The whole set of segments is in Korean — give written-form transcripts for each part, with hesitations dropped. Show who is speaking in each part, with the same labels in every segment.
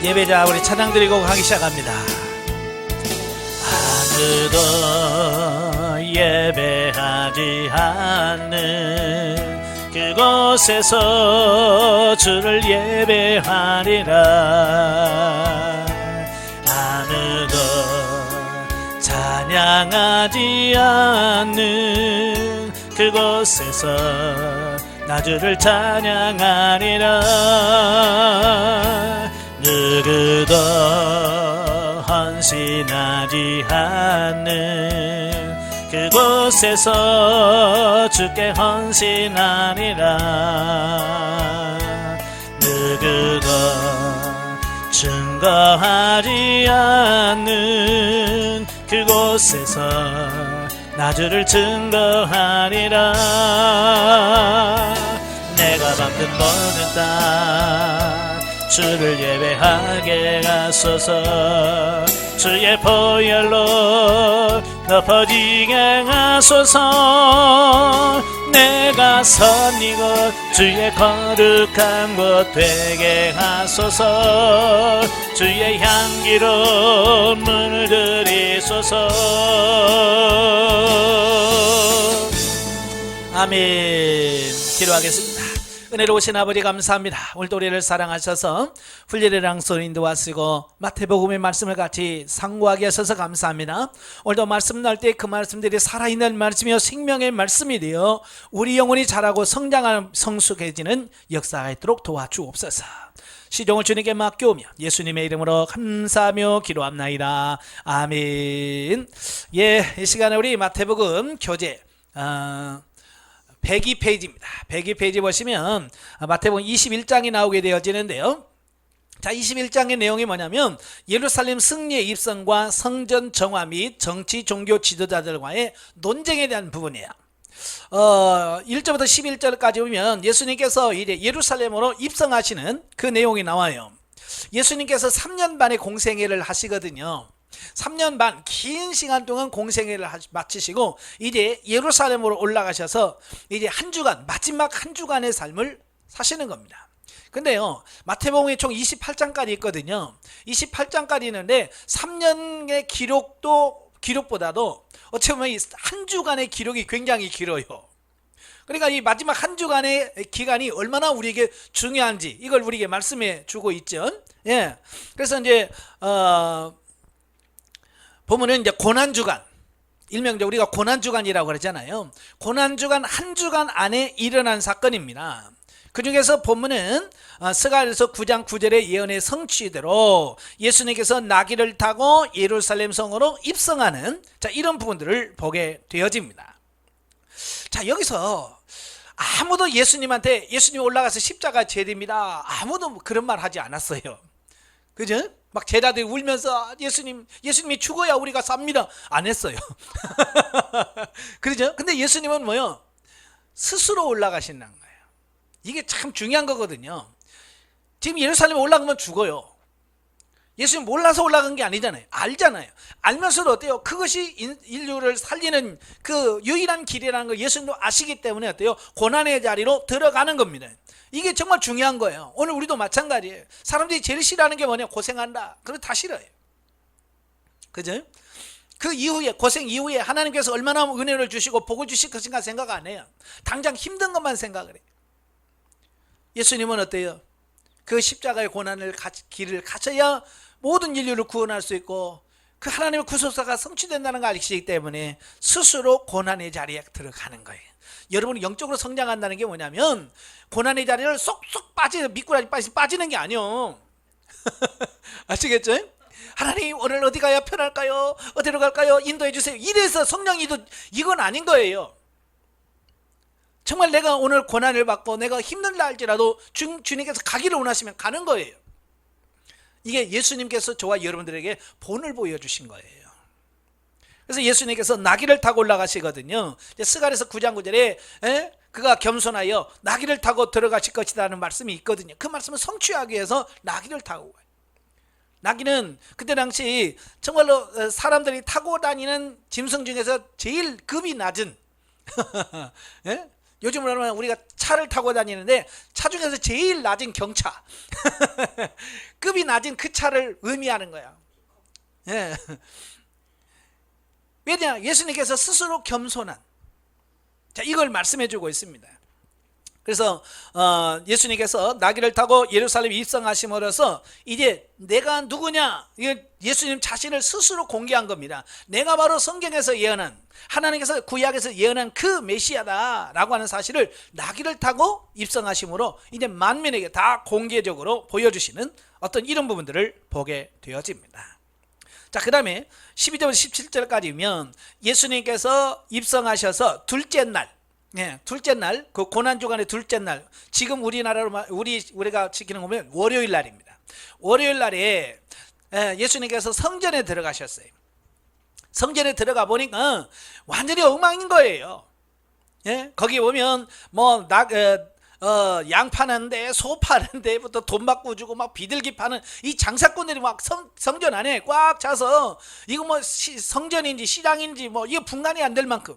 Speaker 1: 예배자 우리 찬양 드리고 가기 시작합니다. 아무도 예배하지 않는 그곳에서 주를 예배하리라. 아무도 찬양하지 않는 그곳에서 나 주를 찬양하리라. 누구도 헌신하지 않는 그곳에서 주께 헌신하리라. 누구도 증거하지 않는 그곳에서 나 주를 증거하리라. 내가 받은 모든 땅 주를 예배하게 하소서. 주의 보혈로 덮어지게 하소서. 내가 선 이곳 주의 거룩한 곳 되게 하소서. 주의 향기로 문을 들이소서. 아멘. 기도하겠습니다. 은혜로우신 아버지 감사합니다. 오늘도 우리를 사랑하셔서 훈련이랑 소리 인도하시고 마태복음의 말씀을 같이 상고하게 하셔서 감사합니다. 오늘도 말씀 날 때 그 말씀들이 살아있는 말씀이요 생명의 말씀이 되어 우리 영혼이 자라고 성장하는 성숙해지는 역사가 있도록 도와주옵소서. 시종을 주님께 맡겨오며 예수님의 이름으로 감사하며 기도합나이다. 아멘. 예, 이 시간에 우리 마태복음 교재 102페이지입니다. 102페이지 보시면 마태복음 21장이 나오게 되어지는데요. 자, 21장의 내용이 뭐냐면 예루살렘 승리의 입성과 성전 정화 및 정치 종교 지도자들과의 논쟁에 대한 부분이에요. 1절부터 11절까지 보면 예수님께서 이제 예루살렘으로 입성하시는 그 내용이 나와요. 예수님께서 3년 반의 공생애를 하시거든요. 3년 반 긴 시간 동안 공생애를 마치시고 이제 예루살렘으로 올라가셔서 이제 한 주간, 마지막 한 주간의 삶을 사시는 겁니다. 근데요, 마태복음이 총 28장까지 있거든요. 28장까지 있는데 3년의 기록보다도 어찌 보면 한 주간의 기록이 굉장히 길어요. 그러니까 이 마지막 한 주간의 기간이 얼마나 우리에게 중요한지 이걸 우리에게 말씀해 주고 있죠. 예. 그래서 이제 보면은 이제 고난주간, 일명적으로 우리가 고난주간이라고 그러잖아요. 고난주간 한 주간 안에 일어난 사건입니다. 그 중에서 보면은 스가랴서 9장 9절의 예언의 성취대로 예수님께서 나귀를 타고 예루살렘 성으로 입성하는 자 이런 부분들을 보게 되어집니다. 자, 여기서 아무도 예수님한테 예수님 올라가서 십자가 져야 됩니다, 아무도 그런 말 하지 않았어요. 그죠? 막 제자들이 울면서 예수님이 죽어야 우리가 삽니다 안 했어요. 그렇죠? 근데 예수님은 뭐요? 스스로 올라가신다는 거예요. 이게 참 중요한 거거든요. 지금 예루살렘에 올라가면 죽어요. 예수님 몰라서 올라간 게 아니잖아요. 알잖아요. 알면서도 어때요? 그것이 인류를 살리는 그 유일한 길이라는 걸 예수님도 아시기 때문에 어때요? 고난의 자리로 들어가는 겁니다. 이게 정말 중요한 거예요. 오늘 우리도 마찬가지예요. 사람들이 제일 싫어하는 게 뭐냐? 고생한다. 그거 다 싫어요. 그죠? 그 이후에, 고생 이후에 하나님께서 얼마나 은혜를 주시고 복을 주실 것인가 생각 안 해요. 당장 힘든 것만 생각을 해요. 예수님은 어때요? 그 십자가의 고난을 길을 가셔야 모든 인류를 구원할 수 있고 그 하나님의 구속사가 성취된다는 걸 아시기 때문에 스스로 고난의 자리에 들어가는 거예요. 여러분이 영적으로 성장한다는 게 뭐냐면 고난의 자리를 쏙쏙 미꾸라지 빠지는 게 아니요. 아시겠죠? 하나님 오늘 어디 가야 편할까요? 어디로 갈까요? 인도해 주세요. 이래서 성령이도 이건 아닌 거예요. 정말 내가 오늘 고난을 받고 내가 힘들다 할지라도 주님께서 가기를 원하시면 가는 거예요. 이게 예수님께서 저와 여러분들에게 본을 보여주신 거예요. 그래서 예수님께서 나귀를 타고 올라가시거든요. 스가랴서 9장 9절에 그가 겸손하여 나귀를 타고 들어가실 것이다 하는 말씀이 있거든요. 그 말씀을 성취하기 위해서 나귀를 타고 가요. 나귀는 그때 당시 정말로 사람들이 타고 다니는 짐승 중에서 제일 급이 낮은 요즘으로는 우리가 차를 타고 다니는데 차 중에서 제일 낮은 경차 급이 낮은 그 차를 의미하는 거야. 예. 왜냐? 예수님께서 스스로 겸손한, 자, 이걸 말씀해 주고 있습니다. 그래서 예수님께서 나귀를 타고 예루살렘에 입성하심으로써 이제 내가 누구냐, 예수님 자신을 스스로 공개한 겁니다. 내가 바로 성경에서 예언한, 하나님께서 구약에서 예언한 그 메시아다라고 하는 사실을 나귀를 타고 입성하심으로 이제 만민에게 다 공개적으로 보여주시는 어떤 이런 부분들을 보게 되어집니다. 자, 그 다음에 12절부터 17절까지면 예수님께서 입성하셔서 둘째 날, 둘째 날, 그 고난주간의 둘째 날, 지금 우리나라로 우리가 지키는 거면 월요일 날입니다. 월요일 날에 예수님께서 성전에 들어가셨어요. 성전에 들어가 보니까 완전히 엉망인 거예요. 거기 보면 뭐 양 파는데 소 파는데부터 돈 받고 주고 막 비둘기 파는 이 장사꾼들이 막 성전 안에 꽉 차서 이거 뭐 성전인지 시장인지 뭐 이거 분간이 안 될 만큼.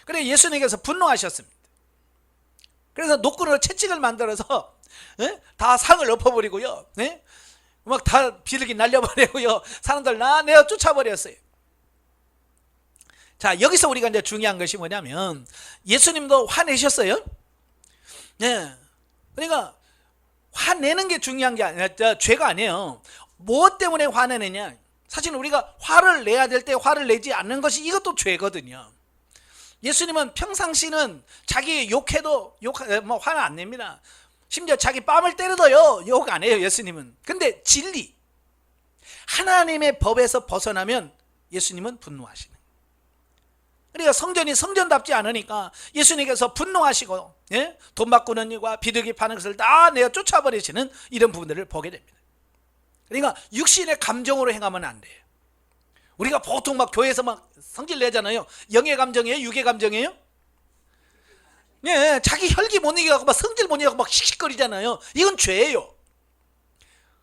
Speaker 1: 그래 예수님께서 분노하셨습니다. 그래서 노끈으로 채찍을 만들어서 다 상을 엎어버리고요, 막 다 비둘기 날려버리고요, 사람들 내어 쫓아버렸어요. 자, 여기서 우리가 이제 중요한 것이 뭐냐면 예수님도 화내셨어요. 그러니까 화내는 게 중요한 게 아니라 죄가 아니에요. 무엇 때문에 화내느냐? 사실 우리가 화를 내야 될 때 화를 내지 않는 것이 이것도 죄거든요. 예수님은 평상시는 자기 욕해도 뭐 화는 안 냅니다. 심지어 자기 뺨을 때려도요 욕 안 해요, 예수님은. 근데 진리, 하나님의 법에서 벗어나면 예수님은 분노하시는. 그러니까 성전이 성전답지 않으니까 예수님께서 분노하시고, 돈 바꾸는 일과 비둘기 파는 것을 다 내어 쫓아버리시는 이런 부분들을 보게 됩니다. 그러니까 육신의 감정으로 행하면 안 돼요. 우리가 보통 막 교회에서 막 성질 내잖아요. 영의 감정이에요? 육의 감정이에요? 자기 혈기 못 이겨갖고 막 성질 못 이겨갖고 막 씩씩거리잖아요. 이건 죄예요.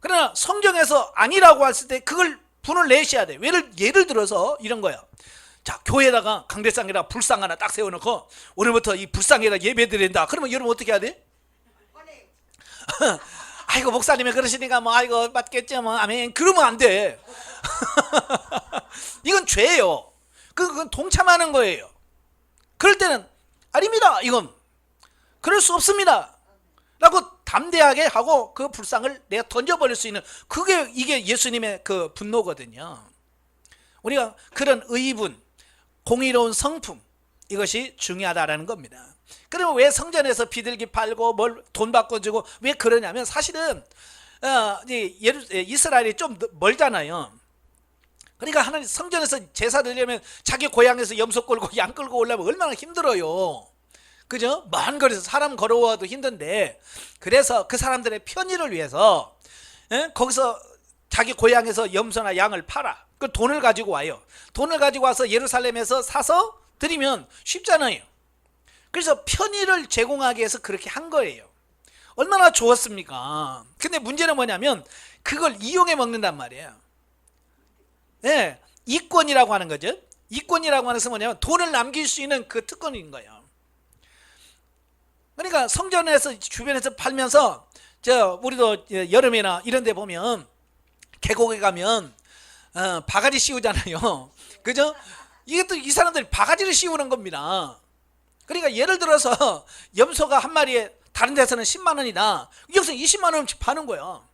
Speaker 1: 그러나 성경에서 아니라고 했을 때 그걸 분을 내셔야 돼요. 예를 들어서 이런 거야. 자, 교회에다가 강대상에다 불상 하나 딱 세워놓고 오늘부터 이 불상에다 예배 드린다. 그러면 여러분 어떻게 해야 돼? 아이고 목사님이 그러시니까 뭐 아이고 맞겠죠 뭐 아멘. 그러면 안 돼. 이건 죄예요. 그건 동참하는 거예요. 그럴 때는 아닙니다. 이건 그럴 수 없습니다 라고 담대하게 하고 그 불상을 내가 던져버릴 수 있는, 이게 예수님의 그 분노거든요. 우리가 그런 의분, 공의로운 성품, 이것이 중요하다라는 겁니다. 그러면 왜 성전에서 비둘기 팔고 뭘 돈 받고 주고 왜 그러냐면 사실은 이스라엘이 좀 멀잖아요. 그러니까 하나님 성전에서 제사 드리려면 자기 고향에서 염소 끌고 양 끌고 오려면 얼마나 힘들어요. 그죠? 먼 거리에서 사람 걸어와도 힘든데, 그래서 그 사람들의 편의를 위해서 거기서 자기 고향에서 염소나 양을 팔아. 그 돈을 가지고 와요. 돈을 가지고 와서 예루살렘에서 사서 드리면 쉽잖아요. 그래서 편의를 제공하기 위해서 그렇게 한 거예요. 얼마나 좋았습니까? 근데 문제는 뭐냐면 그걸 이용해 먹는단 말이에요. 이권이라고 하는 거죠. 이권이라고 하는 것은 뭐냐면 돈을 남길 수 있는 그 특권인 거예요. 그러니까 성전에서 주변에서 팔면서 우리도 여름이나 이런 데 보면 계곡에 가면 바가지 씌우잖아요. 그죠? 이게 또 이 사람들이 바가지를 씌우는 겁니다. 그러니까 예를 들어서 염소가 한 마리에 다른 데서는 10만 원이다. 여기서 20만 원씩 파는 거야.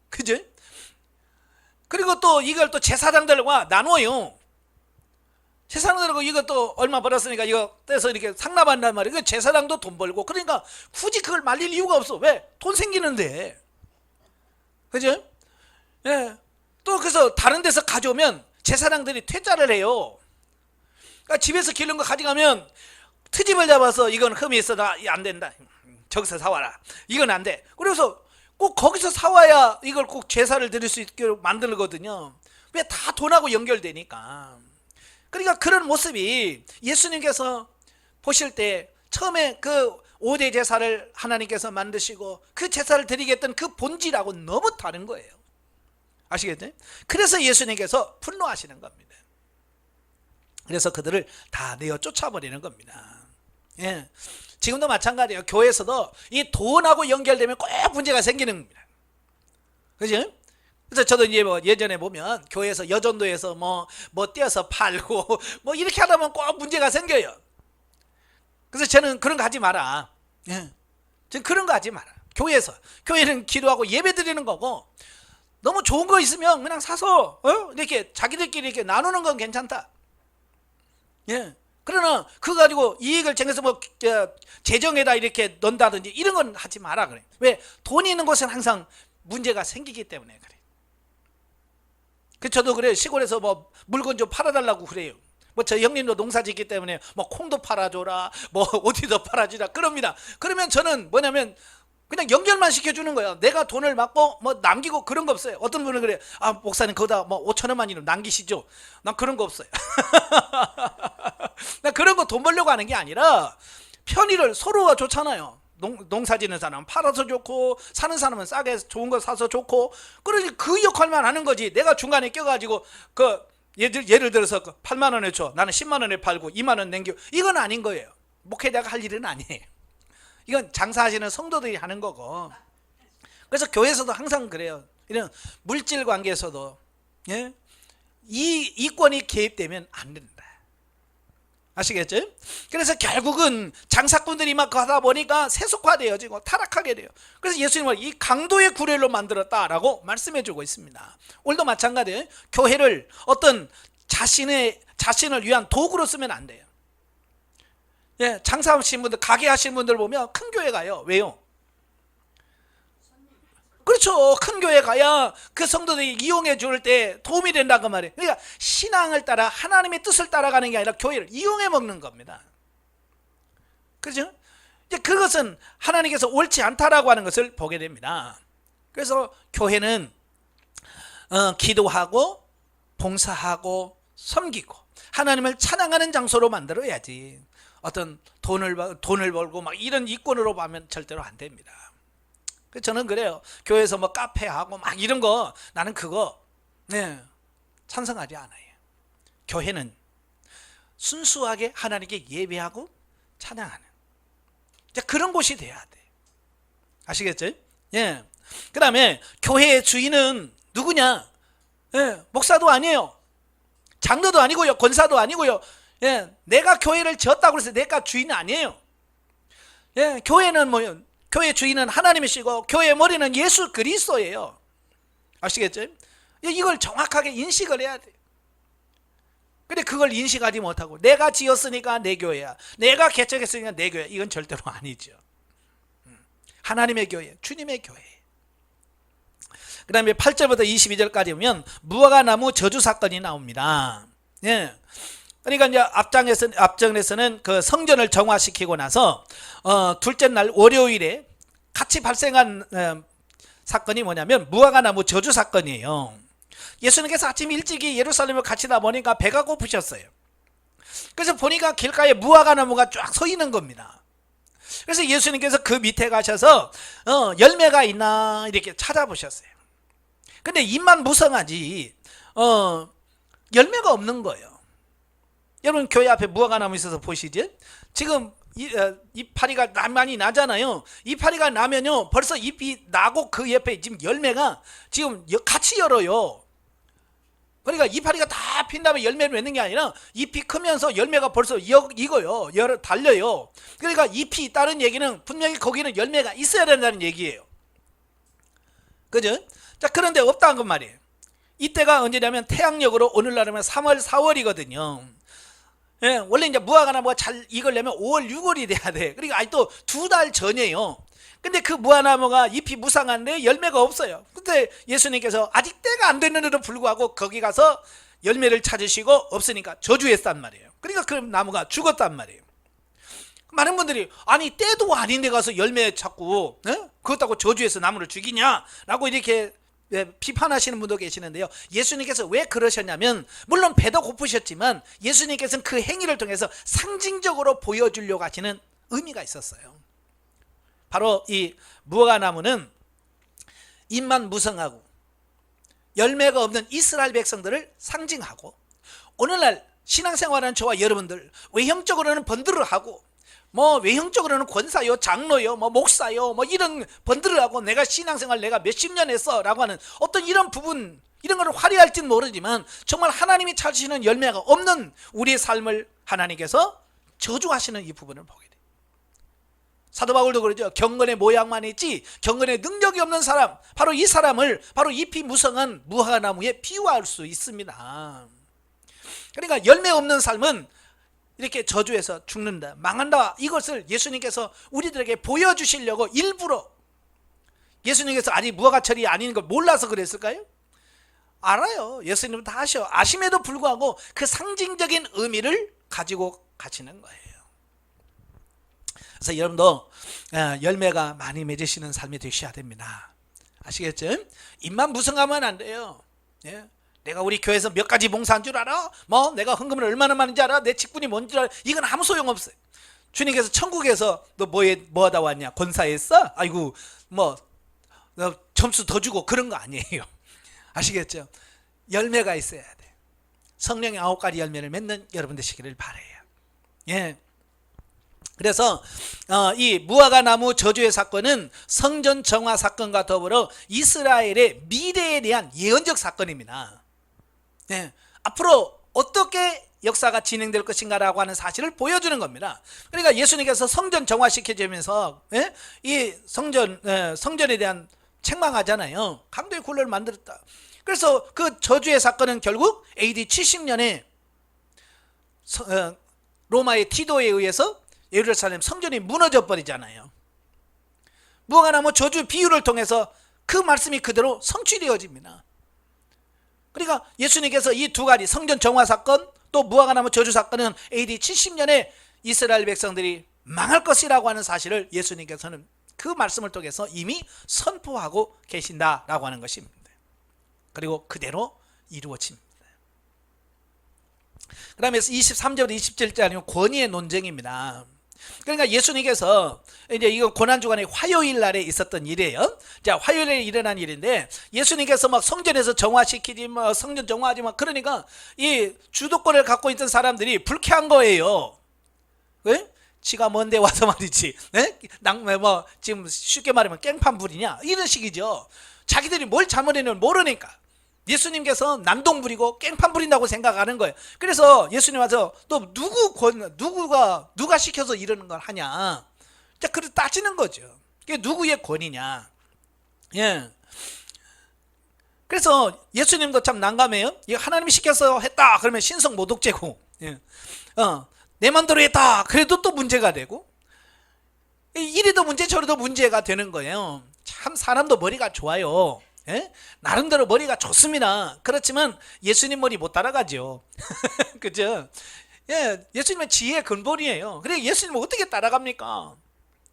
Speaker 1: 그죠? 그리고 또 이걸 또 제사장들과 나눠요. 제사장들하고 이거 또 얼마 벌었으니까 이거 떼서 이렇게 상납한단 말이에요. 제사장도 돈 벌고. 그러니까 굳이 그걸 말릴 이유가 없어. 왜? 돈 생기는데. 그죠? 또 그래서 다른 데서 가져오면 제사장들이 퇴짜를 해요. 그러니까 집에서 기른 거 가져가면 트집을 잡아서 이건 흠이 있어, 나 안 된다, 저기서 사와라, 이건 안 돼. 그래서 꼭 거기서 사와야 이걸 꼭 제사를 드릴 수 있게 만들거든요. 왜? 다 돈하고 연결되니까. 그러니까 그런 모습이 예수님께서 보실 때 처음에 그 5대 제사를 하나님께서 만드시고 그 제사를 드리겠다는 그 본질하고 너무 다른 거예요. 아시겠죠? 그래서 예수님께서 분노하시는 겁니다. 그래서 그들을 다 내어 쫓아버리는 겁니다. 예. 지금도 마찬가지예요. 교회에서도 이 돈하고 연결되면 꼭 문제가 생기는 겁니다. 그죠? 그래서 저도 이제 뭐 예전에 보면 교회에서 여전도에서 뭐 떼어서 팔고 뭐 이렇게 하다 보면 꼭 문제가 생겨요. 그래서 저는 그런 거 하지 마라. 예. 저는 그런 거 하지 마라. 교회는 기도하고 예배 드리는 거고, 너무 좋은 거 있으면 그냥 사서 이렇게 자기들끼리 이렇게 나누는 건 괜찮다. 예. 그러나 그거 가지고 이익을 챙겨서 뭐 재정에다 이렇게 넣는다든지 이런 건 하지 마라 그래. 왜? 돈이 있는 곳은 항상 문제가 생기기 때문에 그래. 그 저도 그래요. 시골에서 뭐 물건 좀 팔아달라고 그래요. 뭐 저 형님도 농사 짓기 때문에 뭐 콩도 팔아줘라, 뭐 어디도 팔아주라 그럽니다. 그러면 저는 뭐냐면 그냥 연결만 시켜주는 거예요. 내가 돈을 받고 뭐 남기고 그런 거 없어요. 어떤 분은 그래요. 아, 목사님 거기다 뭐 5천 원만이라도 남기시죠. 난 그런 거 없어요. 나 그런 거 돈 벌려고 하는 게 아니라 편의를 서로가 좋잖아요. 농사 짓는 사람은 팔아서 좋고, 사는 사람은 싸게 좋은 거 사서 좋고, 그러니 그 역할만 하는 거지. 내가 중간에 껴가지고 예를 들어서 8만 원에 줘, 나는 10만 원에 팔고 2만 원 남겨, 이건 아닌 거예요. 목회자가 할 일은 아니에요. 이건 장사하시는 성도들이 하는 거고. 그래서 교회에서도 항상 그래요. 이런 물질 관계에서도 예? 이 이권이 개입되면 안 된다. 아시겠죠? 그래서 결국은 장사꾼들이 막 하다 보니까 세속화되어지고 타락하게 돼요. 그래서 예수님은 이 강도의 구례로 만들었다라고 말씀해 주고 있습니다. 오늘도 마찬가지예요. 교회를 어떤 자신을 위한 도구로 쓰면 안 돼요. 예, 장사하시는 분들, 가게 하시는 분들 보면 큰 교회 가요. 왜요? 그렇죠. 큰 교회 가야 그 성도들이 이용해 줄 때 도움이 된다고 그 말이에요. 그러니까 신앙을 따라 하나님의 뜻을 따라가는 게 아니라 교회를 이용해 먹는 겁니다. 그렇죠? 이제 그것은 하나님께서 옳지 않다라고 하는 것을 보게 됩니다. 그래서 교회는 기도하고 봉사하고 섬기고 하나님을 찬양하는 장소로 만들어야지, 어떤 돈을 벌고 막 이런 이권으로 하면 절대로 안 됩니다. 저는 그래요. 교회에서 뭐 카페하고 막 이런 거, 나는 그거 찬성하지 않아요. 교회는 순수하게 하나님께 예배하고 찬양하는 그런 곳이 돼야 돼. 아시겠죠? 예. 그 다음에 교회의 주인은 누구냐? 예, 목사도 아니에요. 장로도 아니고요. 권사도 아니고요. 예, 내가 교회를 지었다고 해서 내가 주인은 아니에요. 예, 교회는 뭐요? 교회 주인은 하나님이시고 교회의 머리는 예수 그리스도예요. 아시겠죠? 이걸 정확하게 인식을 해야 돼. 근데 그걸 인식하지 못하고 내가 지었으니까 내 교회야, 내가 개척했으니까 내 교회, 이건 절대로 아니죠. 하나님의 교회, 주님의 교회. 그 다음에 8절부터 22절까지 보면 무화과나무 저주 사건이 나옵니다. 예. 그러니까 이제 앞장에서는 그 성전을 정화시키고 나서 둘째 날 월요일에 같이 발생한 사건이 뭐냐면 무화과나무 저주 사건이에요. 예수님께서 아침 일찍이 예루살렘을 가시다 보니까 배가 고프셨어요. 그래서 보니까 길가에 무화과나무가 쫙 서 있는 겁니다. 그래서 예수님께서 그 밑에 가셔서 열매가 있나 이렇게 찾아보셨어요. 근데 잎만 무성하지 열매가 없는 거예요. 여러분 교회 앞에 무화과나무 있어서 보시죠. 지금 이파리가 많이 나잖아요. 이파리가 나면요 벌써 잎이 나고 그 옆에 지금 열매가 지금 같이 열어요. 그러니까 이파리가 다 핀 다음에 열매를 맺는 게 아니라 잎이 크면서 열매가 벌써 익어요. 달려요. 그러니까 잎이 있다는 얘기는 분명히 거기는 열매가 있어야 된다는 얘기예요. 그죠? 자, 그런데 없다는 건 말이에요. 이때가 언제냐면 태양력으로 오늘날이면 3월 4월이거든요. 예, 원래 이제 무화과나무가 잘 익으려면 5월 6월이 돼야 돼. 그러니까 아직도 2달 전이에요. 근데 그 무화과나무가 잎이 무성한데 열매가 없어요. 근데 예수님께서 아직 때가 안 됐는데도 불구하고 거기 가서 열매를 찾으시고 없으니까 저주했단 말이에요. 그러니까 그 나무가 죽었단 말이에요. 많은 분들이 아니 때도 아닌데 가서 열매 찾고 그렇다고 저주해서 나무를 죽이냐 라고 이렇게 비판하시는 분도 계시는데요. 예수님께서 왜 그러셨냐면 물론 배도 고프셨지만 예수님께서는 그 행위를 통해서 상징적으로 보여주려고 하시는 의미가 있었어요. 바로 이 무화과나무는 잎만 무성하고 열매가 없는 이스라엘 백성들을 상징하고, 오늘날 신앙생활하는 저와 여러분들 외형적으로는 번들어하고 뭐 외형적으로는 권사요, 장로요, 뭐 목사요, 뭐 이런 번들을 하고 내가 신앙생활 내가 몇십 년 했어라고 하는 어떤 이런 부분, 이런 걸 화려할지는 모르지만 정말 하나님이 찾으시는 열매가 없는 우리의 삶을 하나님께서 저주하시는 이 부분을 보게 돼요. 사도 바울도 그러죠. 경건의 모양만 있지 경건의 능력이 없는 사람, 바로 이 사람을 바로 잎이 무성한 무화과나무에 비유할 수 있습니다. 그러니까 열매 없는 삶은 이렇게 저주해서 죽는다, 망한다, 이것을 예수님께서 우리들에게 보여주시려고 일부러, 예수님께서 아직 무화과철이 아닌 걸 몰라서 그랬을까요? 알아요. 예수님은 다 아심에도 불구하고 그 상징적인 의미를 가지고 가시는 거예요. 그래서 여러분도 열매가 많이 맺으시는 삶이 되셔야 됩니다. 아시겠죠? 입만 무성하면 안 돼요. 예? 내가 우리 교회에서 몇 가지 봉사한 줄 알아? 뭐 내가 헌금을 얼마나 많은지 알아? 내 직분이 뭔지 알아? 이건 아무 소용없어요. 주님께서 천국에서 너 뭐 하다 왔냐? 권사했어? 아이고 뭐 점수 더 주고 그런 거 아니에요. 아시겠죠? 열매가 있어야 돼. 성령의 9가지 열매를 맺는 여러분 되시기를 바라요. 예. 그래서 이 무화과 나무 저주의 사건은 성전 정화 사건과 더불어 이스라엘의 미래에 대한 예언적 사건입니다. 예. 앞으로 어떻게 역사가 진행될 것인가라고 하는 사실을 보여주는 겁니다. 그러니까 예수님께서 성전 정화시켜주면서 이 성전에 대한 책망하잖아요. 강도의 굴레를 만들었다. 그래서 그 저주의 사건은 결국 AD 70년에 로마의 티도에 의해서 예루살렘 성전이 무너져 버리잖아요. 무화과나무 저주 비유를 통해서 그 말씀이 그대로 성취되어집니다. 그러니까 예수님께서 이 두 가지 성전 정화 사건 또 무화과나무 저주 사건은 AD 70년에 이스라엘 백성들이 망할 것이라고 하는 사실을 예수님께서는 그 말씀을 통해서 이미 선포하고 계신다라고 하는 것입니다. 그리고 그대로 이루어집니다. 그 다음에 23절부터 27절까지는 권위의 논쟁입니다. 그러니까 예수님께서 이제 이건 고난주간의 화요일 날에 있었던 일이에요. 자, 화요일에 일어난 일인데 예수님께서 막 성전에서 정화시키지 뭐 성전 정화하지 막 그러니까 이 주도권을 갖고 있던 사람들이 불쾌한 거예요. 왜? 지가 먼데 와서 말이지. 뭐 지금 쉽게 말하면 깽판 부리냐 이런 식이죠. 자기들이 뭘 잘못했는지 모르니까 예수님께서 난동 부리고 깽판 부린다고 생각하는 거예요. 그래서 예수님 와서 또 누가 시켜서 이러는 걸 하냐. 자, 그래 따지는 거죠. 그게 누구의 권위냐. 예. 그래서 예수님도 참 난감해요. 이거 하나님이 시켜서 했다 그러면 신성 모독죄고, 예. 내 맘대로 했다 그래도 또 문제가 되고, 이리도 문제 저리도 문제가 되는 거예요. 참 사람도 머리가 좋아요. 예? 나름대로 머리가 좋습니다. 그렇지만 예수님 머리 못 따라가죠. 그죠? 예, 예수님은 지혜의 근본이에요. 그래 예수님은 어떻게 따라갑니까?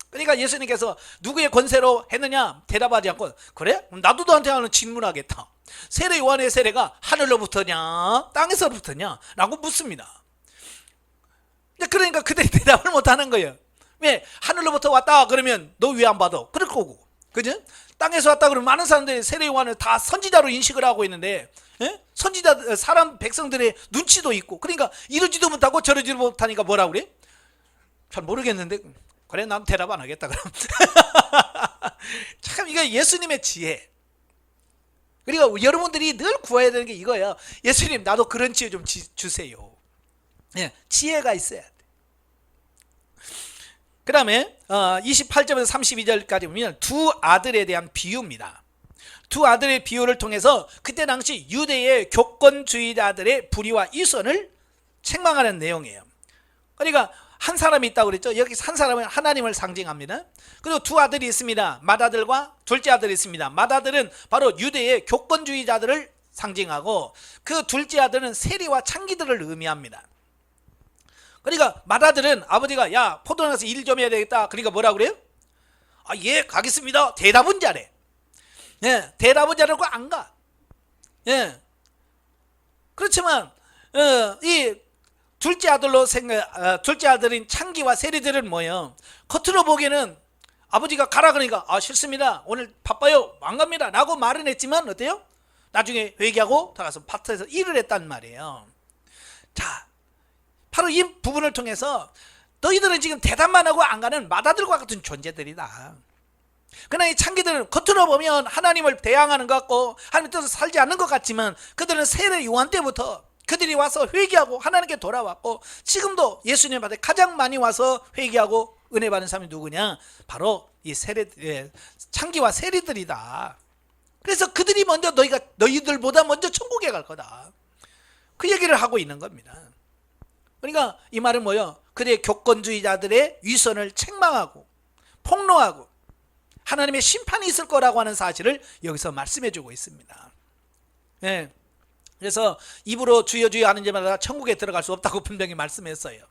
Speaker 1: 그러니까 예수님께서 누구의 권세로 했느냐 대답하지 않고, 그래? 나도 너한테 하는 질문하겠다. 세례 요한의 세례가 하늘로부터냐 땅에서부터냐 라고 묻습니다. 그러니까 그들이 대답을 못하는 거예요. 왜? 하늘로부터 왔다 그러면 너 왜 안 받아? 그럴 거고, 그죠? 땅에서 왔다 그러면 많은 사람들이 세례 요한을 다 선지자로 인식을 하고 있는데, 선지자 사람 백성들의 눈치도 있고, 그러니까 이러지도 못하고 저러지도 못하니까 뭐라 그래? 잘 모르겠는데 그래 난 대답 안 하겠다 그럼. 참 이게 예수님의 지혜. 그리고 여러분들이 늘 구해야 되는 게 이거예요. 예수님 나도 그런 지혜 좀 주세요. 예, 지혜가 있어야 돼. 그 다음에 28절에서 32절까지 보면 두 아들에 대한 비유입니다. 두 아들의 비유를 통해서 그때 당시 유대의 교권주의자들의 불의와 이선을 책망하는 내용이에요. 그러니까 한 사람이 있다고 그랬죠. 여기 한 사람은 하나님을 상징합니다. 그리고 두 아들이 있습니다. 맏아들과 둘째 아들이 있습니다. 맏아들은 바로 유대의 교권주의자들을 상징하고, 그 둘째 아들은 세리와 창기들을 의미합니다. 그러니까 맏아들은 아버지가 야 포도원 가서 일 좀 해야 되겠다. 그러니까 뭐라 그래요? 예 가겠습니다. 대답은 잘해. 예, 대답은 잘하고 안 가. 예. 그렇지만 이 둘째 아들인 창기와 세리들은 뭐예요? 겉으로 보기에는 아버지가 가라 그러니까 싫습니다. 오늘 바빠요. 안 갑니다. 라고 말은 했지만 어때요? 나중에 회개하고 나가서 밭에서 일을 했단 말이에요. 자, 바로 이 부분을 통해서 너희들은 지금 대답만 하고 안 가는 마다들과 같은 존재들이다. 그러나 이 창기들은 겉으로 보면 하나님을 대항하는 것 같고 하나님 뜻을 살지 않는 것 같지만 그들은 세례 요한 때부터 그들이 와서 회개하고 하나님께 돌아왔고 지금도 예수님한테 가장 많이 와서 회개하고 은혜 받는 사람이 누구냐? 바로 이 창기와 세리들이다. 그래서 그들이 먼저 너희들보다 먼저 천국에 갈 거다. 그 얘기를 하고 있는 겁니다. 그러니까 이 말은 뭐예요? 그들의 교권주의자들의 위선을 책망하고 폭로하고 하나님의 심판이 있을 거라고 하는 사실을 여기서 말씀해 주고 있습니다. 예. 그래서 입으로 주여 주여 하는 자마다 천국에 들어갈 수 없다고 분명히 말씀했어요.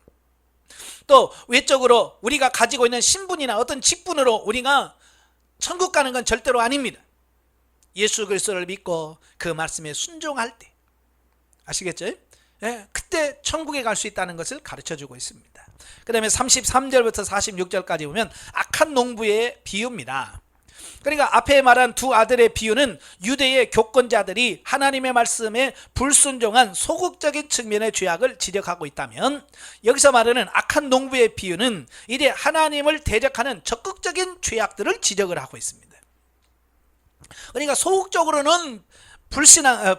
Speaker 1: 또 외적으로 우리가 가지고 있는 신분이나 어떤 직분으로 우리가 천국 가는 건 절대로 아닙니다. 예수 그리스도를 믿고 그 말씀에 순종할 때, 아시겠죠? 예, 그때 천국에 갈 수 있다는 것을 가르쳐 주고 있습니다. 그 다음에 33절부터 46절까지 보면 악한 농부의 비유입니다. 그러니까 앞에 말한 두 아들의 비유는 유대의 교권자들이 하나님의 말씀에 불순종한 소극적인 측면의 죄악을 지적하고 있다면, 여기서 말하는 악한 농부의 비유는 이제 하나님을 대적하는 적극적인 죄악들을 지적을 하고 있습니다. 그러니까 소극적으로는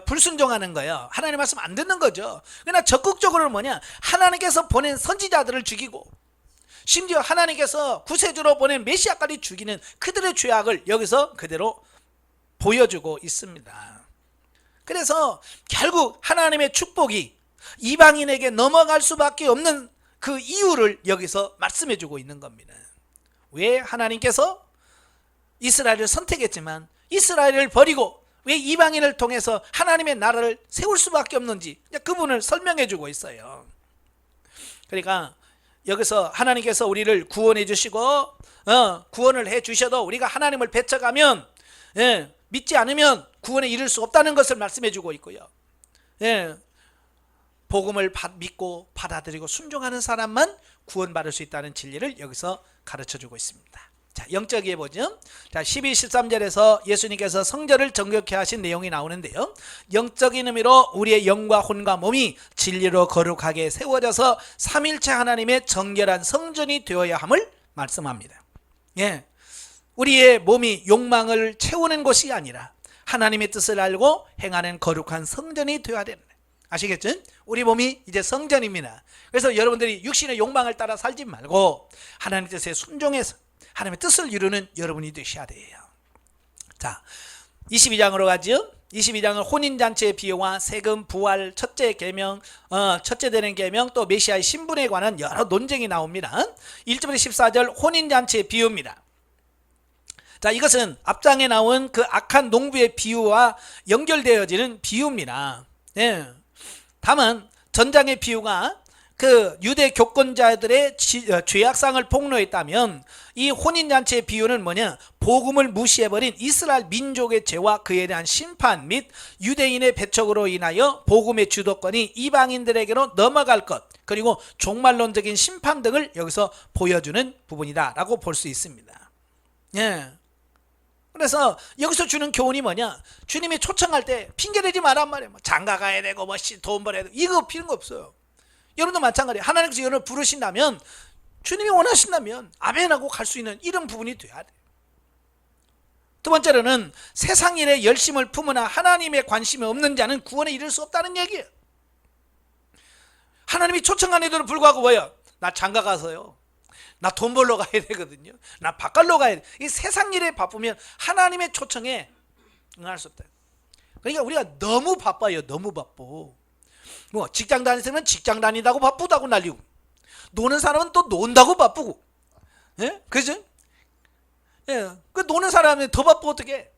Speaker 1: 불순종하는 거예요. 하나님 말씀 안 듣는 거죠. 그러나 적극적으로는 뭐냐? 하나님께서 보낸 선지자들을 죽이고 심지어 하나님께서 구세주로 보낸 메시아까지 죽이는 그들의 죄악을 여기서 그대로 보여주고 있습니다. 그래서 결국 하나님의 축복이 이방인에게 넘어갈 수밖에 없는 그 이유를 여기서 말씀해 주고 있는 겁니다. 왜 하나님께서 이스라엘을 선택했지만 이스라엘을 버리고 왜 이방인을 통해서 하나님의 나라를 세울 수밖에 없는지 그분을 설명해 주고 있어요. 그러니까 여기서 하나님께서 우리를 구원해 주시고 구원을 해 주셔도 우리가 하나님을 배척하면 믿지 않으면 구원에 이를 수 없다는 것을 말씀해 주고 있고요. 복음을 믿고 받아들이고 순종하는 사람만 구원받을 수 있다는 진리를 여기서 가르쳐 주고 있습니다. 자, 영적이에 보죠. 자, 12, 13절에서 예수님께서 성전을 정결케 하신 내용이 나오는데요. 영적인 의미로 우리의 영과 혼과 몸이 진리로 거룩하게 세워져서 삼일체 하나님의 정결한 성전이 되어야 함을 말씀합니다. 예, 우리의 몸이 욕망을 채우는 것이 아니라 하나님의 뜻을 알고 행하는 거룩한 성전이 되어야 됩니다. 아시겠죠? 우리 몸이 이제 성전입니다. 그래서 여러분들이 육신의 욕망을 따라 살지 말고 하나님의 뜻에 순종해서 하나님의 뜻을 이루는 여러분이 되셔야 돼요. 자, 22장으로 가죠. 22장은 혼인잔치의 비유와 세금, 부활, 첫째 계명, 첫째 되는 계명, 또 메시아의 신분에 관한 여러 논쟁이 나옵니다. 1절부터 14절 혼인잔치의 비유입니다. 자, 이것은 앞장에 나온 그 악한 농부의 비유와 연결되어지는 비유입니다. 예. 다만 전장의 비유가 그 유대 교권자들의 죄악상을 폭로했다면 이 혼인잔치의 비유는 뭐냐? 복음을 무시해버린 이스라엘 민족의 죄와 그에 대한 심판 및 유대인의 배척으로 인하여 복음의 주도권이 이방인들에게로 넘어갈 것, 그리고 종말론적인 심판 등을 여기서 보여주는 부분이다 라고 볼 수 있습니다. 예. 그래서 여기서 주는 교훈이 뭐냐? 주님이 초청할 때 핑계대지 말란 말이에요. 뭐 장가 가야 되고 뭐 돈 벌어야 되고 이거 필요가 없어요. 여러분도 마찬가지예요. 하나님께서 여러분을 부르신다면, 주님이 원하신다면 아멘하고 갈 수 있는 이런 부분이 돼야 돼요. 두 번째로는 세상 일에 열심을 품으나 하나님의 관심이 없는 자는 구원에 이를 수 없다는 얘기예요. 하나님이 초청한에도 불구하고 뭐예요? 나 장가 가서요, 나 돈 벌러 가야 되거든요, 나 바깥로 가야 돼. 이 세상 일에 바쁘면 하나님의 초청에 응할 수 없다. 그러니까 우리가 너무 바빠요. 너무 바빠. 뭐 직장 다니시면 직장 다니다고 바쁘다고 날리고, 노는 사람은 또 논다고 바쁘고, 예? 그죠? 예, 그 노는 사람은 더 바쁘 어떻게?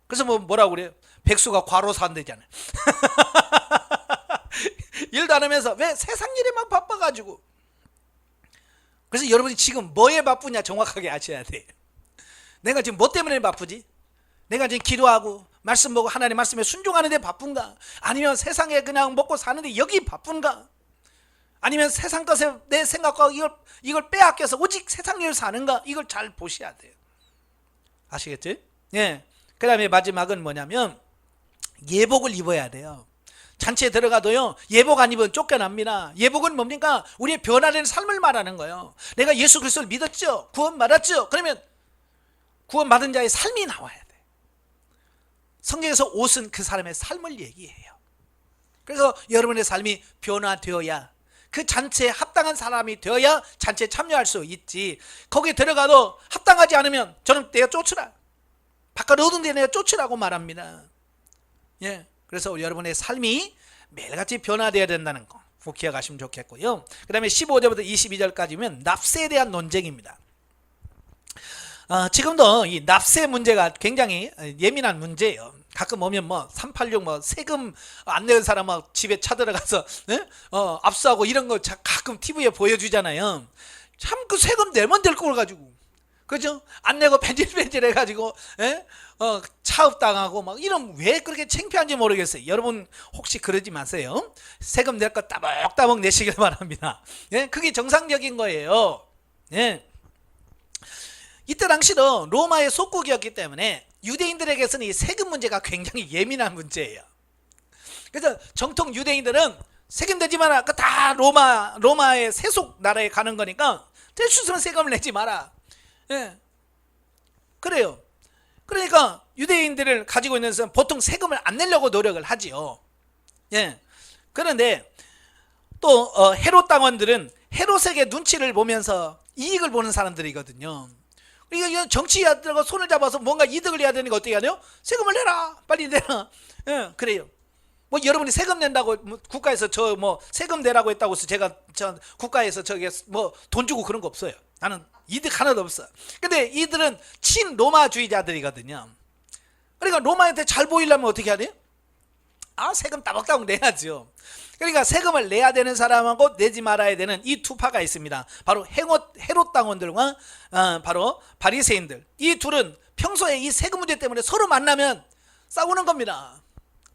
Speaker 1: 그래서 뭐라고 그래요? 백수가 과로 산대잖아요. 일도 안 하면서 왜 세상 일에만 바빠가지고. 그래서 여러분이 지금 뭐에 바쁘냐 정확하게 아셔야 돼요. 내가 지금 뭐 때문에 바쁘지? 내가 지금 기도하고 말씀 보고 하나님 말씀에 순종하는 데 바쁜가? 아니면 세상에 그냥 먹고 사는데 여기 바쁜가? 아니면 세상 것에 내 생각과 이걸 빼앗겨서 오직 세상 일을 사는가? 이걸 잘 보셔야 돼요. 아시겠지? 예. 그 다음에 마지막은 뭐냐면 예복을 입어야 돼요. 잔치에 들어가도요, 예복 안 입으면 쫓겨납니다. 예복은 뭡니까? 우리의 변화된 삶을 말하는 거예요. 내가 예수 그리스도를 믿었죠, 구원 받았죠, 그러면 구원 받은 자의 삶이 나와야 돼. 성경에서 옷은 그 사람의 삶을 얘기해요. 그래서 여러분의 삶이 변화되어야, 그 잔치에 합당한 사람이 되어야 잔치에 참여할 수 있지. 거기에 들어가도 합당하지 않으면 저는 내가 쫓으라, 바깥 어두운 데 내가 쫓으라고 말합니다. 예, 그래서 여러분의 삶이 매일같이 변화되어야 된다는 거 꼭 기억하시면 좋겠고요. 그 다음에 15절부터 22절까지면 납세에 대한 논쟁입니다. 지금도 이 납세 문제가 굉장히 예민한 문제예요. 가끔 오면 뭐 386 뭐 세금 안 내는 사람 막 집에 쳐들어가서 압수하고 이런 거 가끔 TV에 보여주잖아요. 참 그 세금 내면 될 걸 가지고, 그죠? 안 내고 벤질벤질 해가지고 차업당하고 막 이런, 왜 그렇게 창피한지 모르겠어요. 여러분 혹시 그러지 마세요. 세금 낼 거 따먹따먹 내시길 바랍니다. 예? 그게 정상적인 거예요. 예. 이때 당시도 로마의 속국이었기 때문에 유대인들에게서는 이 세금 문제가 굉장히 예민한 문제예요. 그래서 정통 유대인들은 세금 내지 마라, 그 다 로마의 세속 나라에 가는 거니까 될 수 있으면 세금을 내지 마라. 예, 그래요. 그러니까 유대인들을 가지고 있는 사람은 보통 세금을 안 내려고 노력을 하지요. 예. 그런데 또 헤롯 당원들은 헤롯에게 눈치를 보면서 이익을 보는 사람들이거든요. 그러니까 정치인들과 손을 잡아서 뭔가 이득을 해야 되니까 어떻게 하냐? 세금을 내라, 빨리 내라. 예, 그래요. 뭐 여러분이 세금 낸다고 국가에서 저 뭐 세금 내라고 했다고 해서 제가 저 국가에서 저기 뭐 돈 주고 그런 거 없어요. 나는 이득 하나도 없어. 근데 이들은 친로마주의자들이거든요. 그러니까 로마한테 잘 보이려면 어떻게 해야 돼요? 세금 따박따박 내야죠. 그러니까 세금을 내야 되는 사람하고 내지 말아야 되는 이 두 파가 있습니다. 바로 헤롯 당원들과 바로 바리새인들. 이 둘은 평소에 이 세금 문제 때문에 서로 만나면 싸우는 겁니다.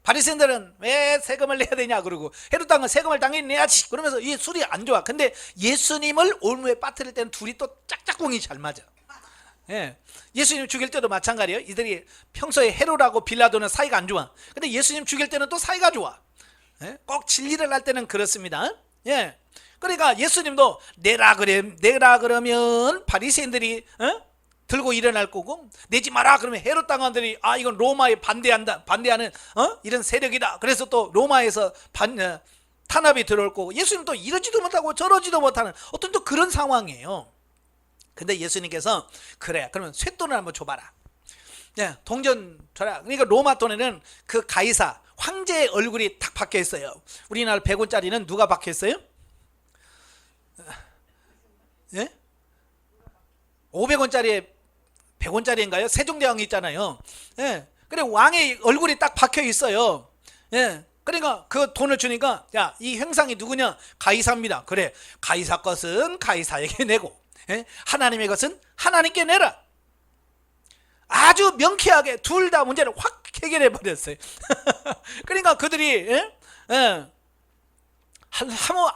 Speaker 1: 바리새인들은 왜 세금을 내야 되냐 그러고, 헤롯 당은 세금을 당연히 내야지 그러면서 이 술이 안 좋아. 근데 예수님을 올무에 빠뜨릴 때는 둘이 또 짝짝꿍이 잘 맞아. 예. 예수님 죽일 때도 마찬가지예요. 이들이 평소에 헤롯하고 빌라도는 사이가 안 좋아. 근데 예수님 죽일 때는 또 사이가 좋아. 예? 꼭 진리를 할 때는 그렇습니다. 예. 그러니까 예수님도 내라 그러면 바리새인들이 들고 일어날 거고, 내지 마라 그러면 헤롯 당원들이 이건 로마에 반대하는 이런 세력이다. 그래서 또 로마에서 탄압이 들어올 거고, 예수님도 이러지도 못하고 저러지도 못하는 어떤 또 그런 상황이에요. 근데 예수님께서 그래, 그러면 쇳돈을 한번 줘봐라. 예, 동전 줘라. 그러니까 로마 돈에는 그 가이사 황제의 얼굴이 딱 박혀 있어요. 우리나라 100원짜리는 누가 박혀 있어요? 예? 500원짜리에 100원짜리인가요? 세종대왕이 있잖아요. 예. 그래, 왕의 얼굴이 딱 박혀 있어요. 예. 그러니까 그 돈을 주니까, 야, 이 형상이 누구냐? 가이사입니다. 그래, 가이사 것은 가이사에게 내고, 예? 하나님의 것은 하나님께 내라. 아주 명쾌하게 둘 다 문제를 확 해결해 버렸어요. 그러니까 그들이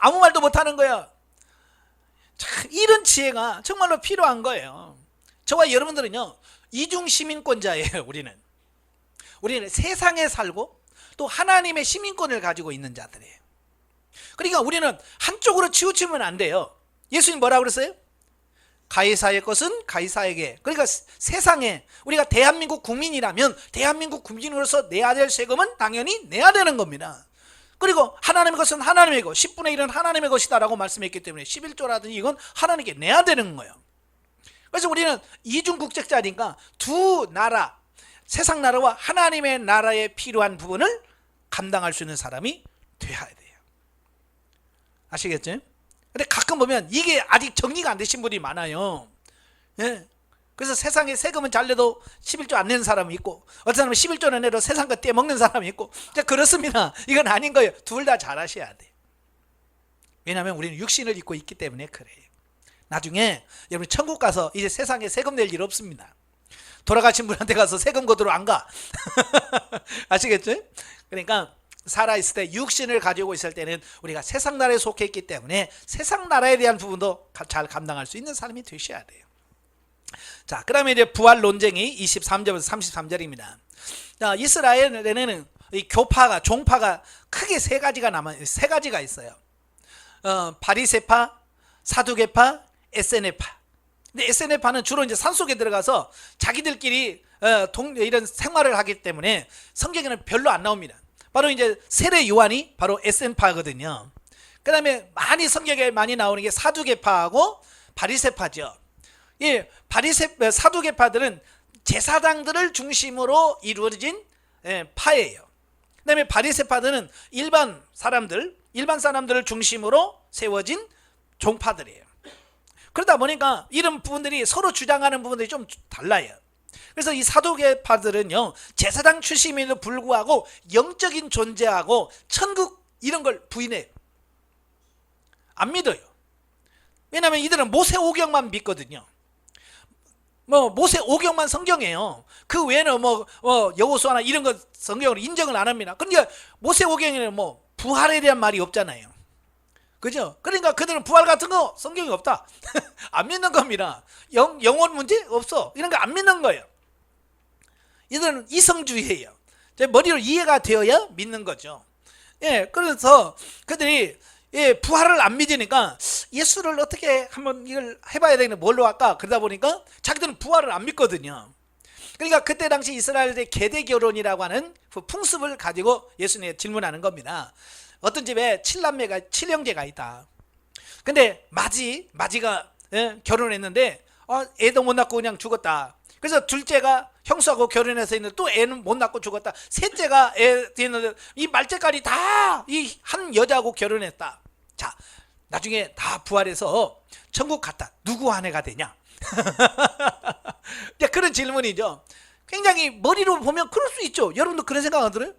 Speaker 1: 아무 말도 못하는 거야. 참, 이런 지혜가 정말로 필요한 거예요. 저와 여러분들은요, 이중 시민권자예요. 우리는 세상에 살고 또 하나님의 시민권을 가지고 있는 자들이에요. 그러니까 우리는 한쪽으로 치우치면 안 돼요. 예수님 뭐라고 그랬어요? 가이사의 것은 가이사에게. 그러니까 세상에 우리가 대한민국 국민이라면 대한민국 국민으로서 내야 될 세금은 당연히 내야 되는 겁니다. 그리고 하나님의 것은 하나님의 것, 10분의 1은 하나님의 것이다라고 말씀했기 때문에 11조라든지 이건 하나님께 내야 되는 거예요. 그래서 우리는 이중국적자니까 두 나라, 세상 나라와 하나님의 나라에 필요한 부분을 감당할 수 있는 사람이 돼야 돼요. 아시겠죠? 근데 가끔 보면 이게 아직 정리가 안 되신 분이 많아요. 예. 그래서 세상에 세금은 잘 내도 11조 안 내는 사람이 있고, 어떤 사람은 11조는 내도 세상 거 떼먹는 사람이 있고, 그렇습니다. 이건 아닌 거예요. 둘 다 잘하셔야 돼요. 왜냐하면 우리는 육신을 입고 있기 때문에 그래요. 나중에 여러분 천국 가서 이제 세상에 세금 낼 일 없습니다. 돌아가신 분한테 가서 세금 거두러 안 가. 아시겠죠? 그러니까 살아있을 때, 육신을 가지고 있을 때는 우리가 세상 나라에 속해 있기 때문에 세상 나라에 대한 부분도 잘 감당할 수 있는 사람이 되셔야 돼요. 자, 그 다음에 이제 부활 논쟁이 23절부터 33절입니다. 자, 이스라엘에는 이 교파가 종파가 크게 세 가지가 있어요. 바리새파, 사두개파, 에세네파. 근데 에세네파는 주로 이제 산속에 들어가서 자기들끼리 이런 생활을 하기 때문에 성경에는 별로 안 나옵니다. 바로 이제 세례 요한이 바로 에센파거든요. 그 다음에 많이 성경에 많이 나오는 게 사두개파하고 바리새파죠. 예, 사두개파들은 제사장들을 중심으로 이루어진 파예요. 그 다음에 바리새파들은 일반 사람들을 중심으로 세워진 종파들이에요. 그러다 보니까 이런 부분들이 서로 주장하는 부분들이 좀 달라요. 그래서 이 사두개파들은요, 제사장 출신임에도 불구하고 영적인 존재하고 천국 이런 걸 부인해요. 안 믿어요. 왜냐하면 이들은 모세 오경만 믿거든요. 모세 오경만 성경이에요. 그 외에는 여호수아나 이런 거 성경으로 인정을 안 합니다. 그러니까 모세 오경에는 부활에 대한 말이 없잖아요. 그죠? 그러니까 그들은 부활 같은 거 성경이 없다. 안 믿는 겁니다. 영혼 문제 없어. 이런 거 안 믿는 거예요. 이들은 이성주의예요. 머리로 이해가 되어야 믿는 거죠. 예, 그래서 그들이 부활을 안 믿으니까 예수를 어떻게 한번 이걸 해봐야 되겠네. 뭘로 할까? 그러다 보니까 자기들은 부활을 안 믿거든요. 그러니까 그때 당시 이스라엘의 계대 결혼이라고 하는 그 풍습을 가지고 예수님에 질문하는 겁니다. 어떤 집에 7형제가 있다. 근데 마지가 결혼했는데 애도 못 낳고 그냥 죽었다. 그래서 둘째가 형수하고 결혼해서 있는데 또 애는 못 낳고 죽었다. 셋째가 애 있는데 이 말째까지 다 이 한 여자하고 결혼했다. 자, 나중에 다 부활해서 천국 갔다. 누구 아내가 되냐? 그런 질문이죠. 굉장히 머리로 보면 그럴 수 있죠. 여러분도 그런 생각 안 들어요?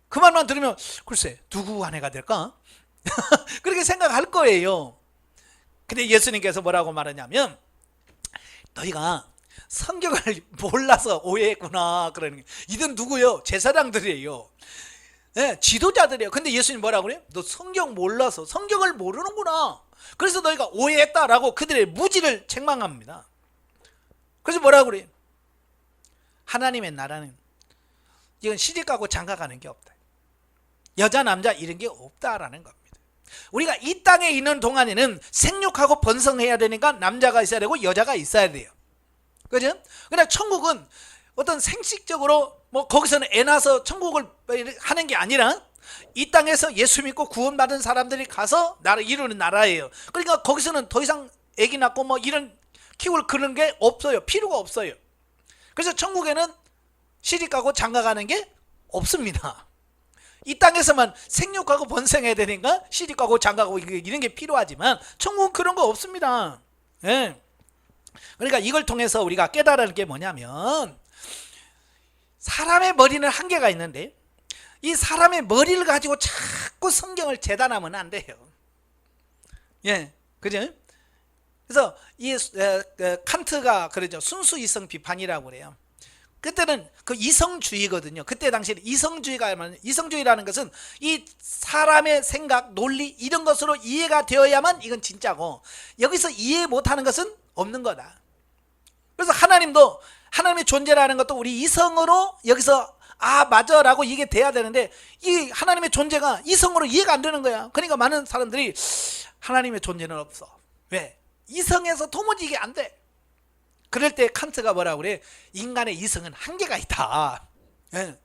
Speaker 1: 그 말만 들으면 글쎄 누구 아내가 될까? 그렇게 생각할 거예요. 근데 예수님께서 뭐라고 말하냐면, 너희가 성경을 몰라서 오해했구나. 그러는 게, 이들 누구요? 제사장들이에요. 네, 지도자들이에요. 근데 예수님 뭐라고 그래요? 너 성경 몰라서 성경을 모르는구나. 그래서 너희가 오해했다라고 그들의 무지를 책망합니다. 그래서 뭐라고 그래요? 하나님의 나라는 이건 시집가고 장가가는 게 없다. 여자 남자 이런 게 없다라는 겁니다. 우리가 이 땅에 있는 동안에는 생육하고 번성해야 되니까 남자가 있어야 되고 여자가 있어야 돼요. 그죠? 그러나 천국은 어떤 생식적으로 거기서는 애 낳아서 천국을 하는 게 아니라 이 땅에서 예수 믿고 구원받은 사람들이 가서 나를 이루는 나라예요. 그러니까 거기서는 더 이상 애기 낳고 이런 키울 그런 게 없어요. 필요가 없어요. 그래서 천국에는 시집가고 장가가는 게 없습니다. 이 땅에서만 생육하고 번성해야 되니까 시집가고 장가가고 이런 게 필요하지만 천국은 그런 거 없습니다. 네. 그러니까 이걸 통해서 우리가 깨달을 게 뭐냐면, 사람의 머리는 한계가 있는데 이 사람의 머리를 가지고 자꾸 성경을 재단하면 안 돼요. 예, 그죠? 그래서 이 칸트가 그러죠. 순수 이성 비판이라고 그래요. 그때는 그 이성주의거든요. 그때 당시에 이성주의라는 것은 이 사람의 생각, 논리 이런 것으로 이해가 되어야만 이건 진짜고, 여기서 이해 못하는 것은 없는 거다. 그래서 하나님도, 하나님의 존재라는 것도 우리 이성으로 여기서 맞아 라고 이게 돼야 되는데, 이 하나님의 존재가 이성으로 이해가 안 되는 거야. 그러니까 많은 사람들이 하나님의 존재는 없어. 왜? 이성에서 도무지 이게 안 돼. 그럴 때 칸트가 뭐라고 그래? 인간의 이성은 한계가 있다. 예.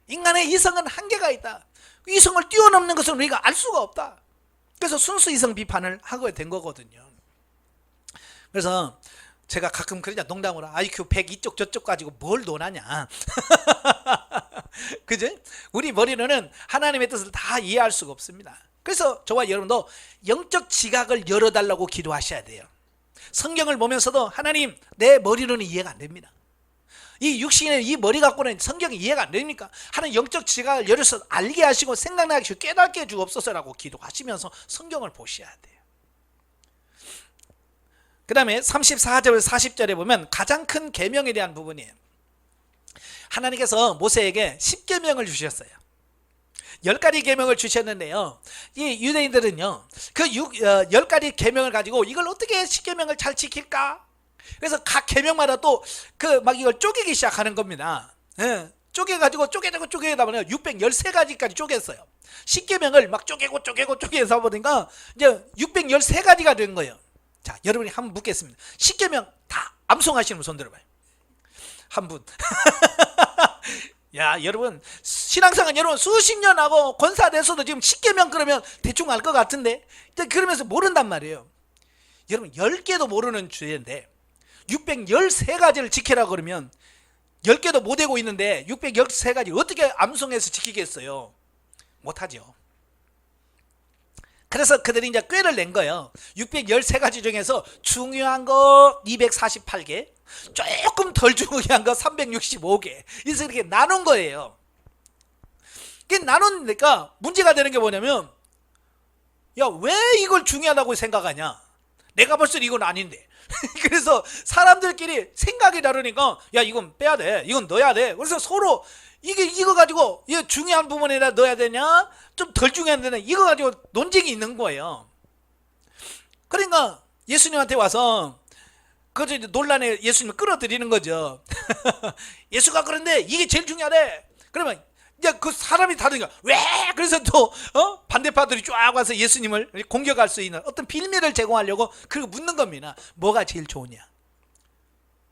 Speaker 1: 인간의 이성은 한계가 있다. 이성을 뛰어넘는 것은 우리가 알 수가 없다. 그래서 순수 이성 비판을 하게 된 거거든요. 그래서 제가 가끔 그러냐, 농담으로 IQ 100 이쪽 저쪽 가지고 뭘 논하냐. 그죠? 우리 머리로는 하나님의 뜻을 다 이해할 수가 없습니다. 그래서 저와 여러분도 영적 지각을 열어달라고 기도하셔야 돼요. 성경을 보면서도 하나님, 내 머리로는 이해가 안 됩니다. 이 육신의 이 머리 갖고는 성경이 이해가 안 됩니까? 하나님, 영적 지각을 열어서 알게 하시고 생각나게 하시고 깨닫게 해 주옵소서라고 기도하시면서 성경을 보셔야 돼요. 그 다음에 34절 40절에 보면 가장 큰 계명에 대한 부분이에요. 하나님께서 모세에게 10계명을 주셨어요. 10가지 계명을 주셨는데요, 이 유대인들은요 그 10가지 계명을 가지고 이걸 어떻게 10계명을 잘 지킬까? 그래서 각 계명마다 또 그 막 이걸 쪼개기 시작하는 겁니다. 예, 쪼개가지고 쪼개다 보니까 613가지까지 쪼갰어요. 10계명을 막 쪼개서 보니까 이제 613가지가 된 거예요. 자, 여러분이 한번 묻겠습니다. 10계명 다 암송하시는 분 손 들어봐요. 한 분. 야, 여러분 신앙생활 여러분 수십 년 하고 권사돼서도 지금 10계명 그러면 대충 알 것 같은데 그러면서 모른단 말이에요. 여러분 10개도 모르는 주제인데 613가지를 지키라 그러면 10개도 못 외고 있는데 613가지 어떻게 암송해서 지키겠어요? 못하죠. 그래서 그들이 이제 꾀를 낸 거예요. 613가지 중에서 중요한 거 248개, 조금 덜 중요한 거 365개. 그래서 이렇게 나눈 거예요. 나누니까 문제가 되는 게 뭐냐면, 야, 왜 이걸 중요하다고 생각하냐? 내가 볼 때는 이건 아닌데. 그래서 사람들끼리 생각이 다르니까, 야, 이건 빼야 돼. 이건 넣어야 돼. 그래서 서로 이거 가지고 이거 중요한 부분에다 넣어야 되냐, 좀 덜 중요한 데는 이거 가지고 논쟁이 있는 거예요. 그러니까 예수님한테 와서 그 논란에 예수님을 끌어들이는 거죠. 예수가 그런데 이게 제일 중요하대. 그러면 이제 그 사람이 다르니까 왜? 그래서 또 반대파들이 쫙 와서 예수님을 공격할 수 있는 어떤 빌미를 제공하려고 그리고 묻는 겁니다. 뭐가 제일 좋으냐?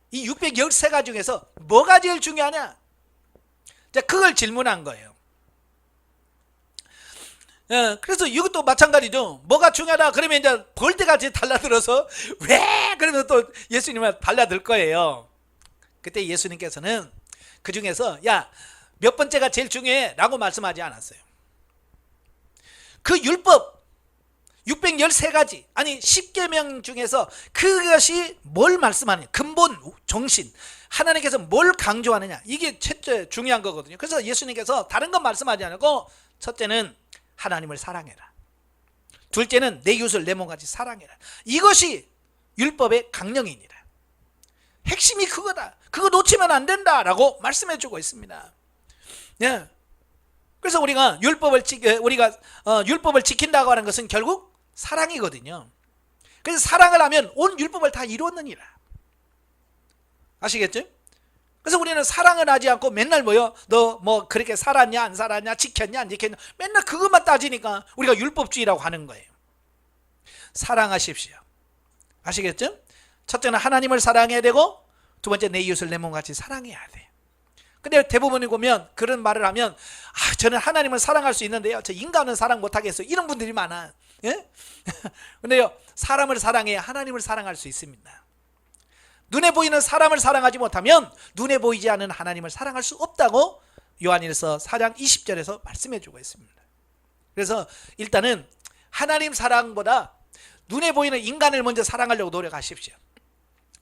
Speaker 1: 이 613가지 중에서 뭐가 제일 중요하냐? 자, 그걸 질문한 거예요. 그래서 이것도 마찬가지죠. 뭐가 중요하다 그러면 이제 벌떼같이 달라들어서 왜? 그러면 또 예수님을 달라들 거예요. 그때 예수님께서는 그 중에서 야, 몇 번째가 제일 중요해 라고 말씀하지 않았어요. 그 율법 613가지 아니 10계명 중에서 그것이 뭘 말씀하느냐, 근본 정신, 하나님께서 뭘 강조하느냐, 이게 첫째 중요한 거거든요. 그래서 예수님께서 다른 건 말씀하지 않고 첫째는 하나님을 사랑해라, 둘째는 내 이웃을 내 몸같이 사랑해라. 이것이 율법의 강령이니라. 핵심이 그거다. 그거 놓치면 안 된다라고 말씀해 주고 있습니다. 예. 그래서 우리가 율법을 지킨다고 하는 것은 결국 사랑이거든요. 그래서 사랑을 하면 온 율법을 다 이루었느니라. 아시겠죠? 그래서 우리는 사랑을 하지 않고 맨날 너 뭐 그렇게 살았냐 안 살았냐 지켰냐 안 지켰냐 맨날 그것만 따지니까 우리가 율법주의라고 하는 거예요. 사랑하십시오. 아시겠죠? 첫째는 하나님을 사랑해야 되고 두 번째 내 이웃을 내 몸같이 사랑해야 돼. 근데 대부분이 보면 그런 말을 하면 저는 하나님을 사랑할 수 있는데요, 저 인간은 사랑 못하겠어요, 이런 분들이 많아. 예? 근데요, 사람을 사랑해야 하나님을 사랑할 수 있습니다. 눈에 보이는 사람을 사랑하지 못하면 눈에 보이지 않는 하나님을 사랑할 수 없다고 요한일서 4장 20절에서 말씀해 주고 있습니다. 그래서 일단은 하나님 사랑보다 눈에 보이는 인간을 먼저 사랑하려고 노력하십시오.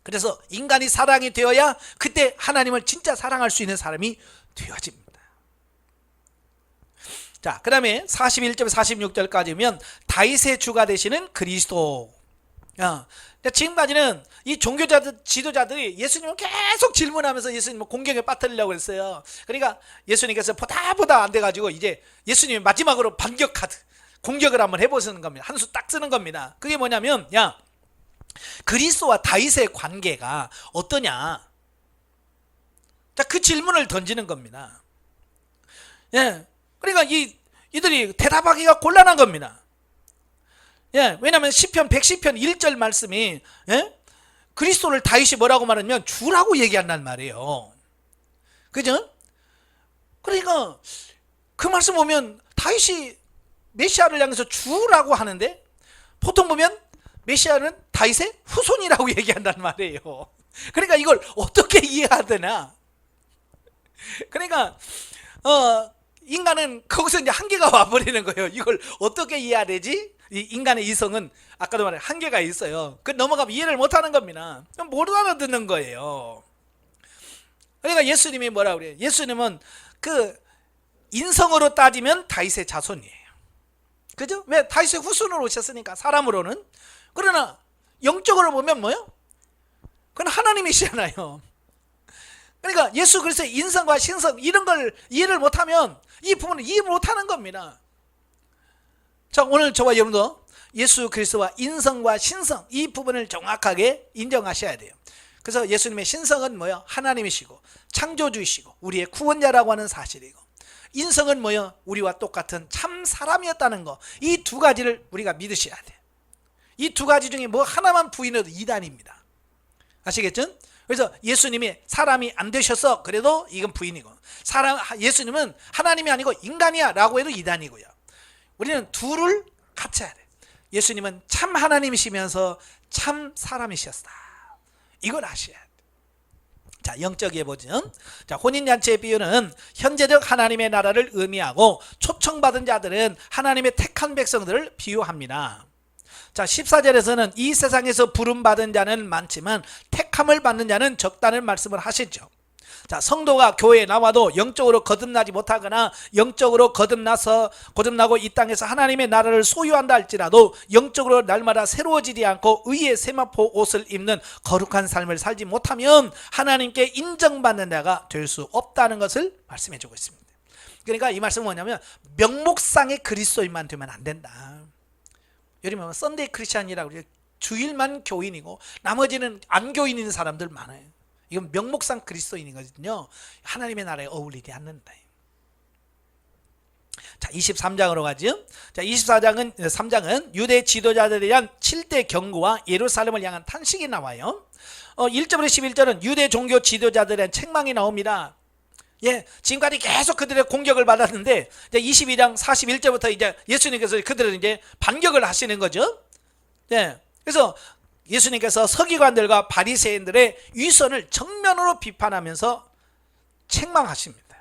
Speaker 1: 그래서 인간이 사랑이 되어야 그때 하나님을 진짜 사랑할 수 있는 사람이 되어집니다. 자, 그 다음에 41절 46절까지면 다윗의 주가 되시는 그리스도. 지금까지는 이 종교자들, 지도자들이 예수님을 계속 질문하면서 예수님을 공격에 빠뜨리려고 했어요. 그러니까 예수님께서 보다 안 돼가지고 이제 예수님이 마지막으로 공격을 한번 해보시는 겁니다. 한 수 딱 쓰는 겁니다. 그게 뭐냐면, 야, 그리스도와 다윗의 관계가 어떠냐? 자, 그 질문을 던지는 겁니다. 예. 그러니까 이들이 대답하기가 곤란한 겁니다. 예. 왜냐하면 시편 110편 1절 말씀이, 예? 그리스도를 다윗이 뭐라고 말하면 주라고 얘기한단 말이에요. 그죠? 그러니까 그 말씀 보면 다윗이 메시아를 향해서 주라고 하는데 보통 보면 메시아는 다윗의 후손이라고 얘기한단 말이에요. 그러니까 이걸 어떻게 이해해야 되나? 그러니까 인간은 거기서 이제 한계가 와버리는 거예요. 이걸 어떻게 이해해야 되지? 이 인간의 이성은 아까도 말한 한계가 있어요. 그 넘어가면 이해를 못하는 겁니다. 못 알아듣는 거예요. 그러니까 예수님이 뭐라 그래요? 예수님은 그 인성으로 따지면 다윗의 자손이에요. 그죠? 왜? 다윗의 후손으로 오셨으니까, 사람으로는. 그러나 영적으로 보면 뭐요? 그건 하나님이시잖아요. 그러니까 예수 그리스도의 인성과 신성 이런 걸 이해를 못하면 이 부분을 이해 못하는 겁니다. 자, 오늘 저와 여러분도 예수 그리스도와 인성과 신성 이 부분을 정확하게 인정하셔야 돼요. 그래서 예수님의 신성은 뭐요? 하나님이시고 창조주이시고 우리의 구원자라고 하는 사실이고, 인성은 뭐요? 우리와 똑같은 참 사람이었다는 거. 이 두 가지를 우리가 믿으셔야 돼. 이 두 가지 중에 뭐 하나만 부인해도 이단입니다. 아시겠죠? 그래서 예수님이 사람이 안 되셔서 그래도 이건 부인이고, 예수님은 하나님이 아니고 인간이야 라고 해도 이단이고요. 우리는 둘을 같이 해야 돼. 예수님은 참 하나님이시면서 참 사람이셨다. 이걸 아셔야 돼. 자, 영적에 보죠. 자, 혼인잔치의 비유는 현재적 하나님의 나라를 의미하고, 초청받은 자들은 하나님의 택한 백성들을 비유합니다. 자, 14절에서는 이 세상에서 부름받은 자는 많지만 택함을 받는 자는 적다는 말씀을 하시죠. 자, 성도가 교회에 나와도 영적으로 거듭나지 못하거나 영적으로 거듭나고 이 땅에서 하나님의 나라를 소유한다 할지라도 영적으로 날마다 새로워지지 않고 의의 세마포 옷을 입는 거룩한 삶을 살지 못하면 하나님께 인정받는 자가 될 수 없다는 것을 말씀해 주고 있습니다. 그러니까 이 말씀은 뭐냐면 명목상의 그리스도인만 되면 안 된다. 예를 들면 썬데이 크리스찬이라고 그래요. 주일만 교인이고 나머지는 안 교인인 사람들 많아요. 이건 명목상 그리스도인이거든요. 하나님의 나라에 어울리지 않는다. 자, 23장으로 가죠. 자, 3장은 유대 지도자들에 대한 7대 경고와 예루살렘을 향한 탄식이 나와요. 1절부터 11절은 유대 종교 지도자들에 대한 책망이 나옵니다. 예, 지금까지 계속 그들의 공격을 받았는데, 이제 22장 41절부터 이제 예수님께서 그들을 이제 반격을 하시는 거죠. 예, 그래서 예수님께서 서기관들과 바리새인들의 위선을 정면으로 비판하면서 책망하십니다.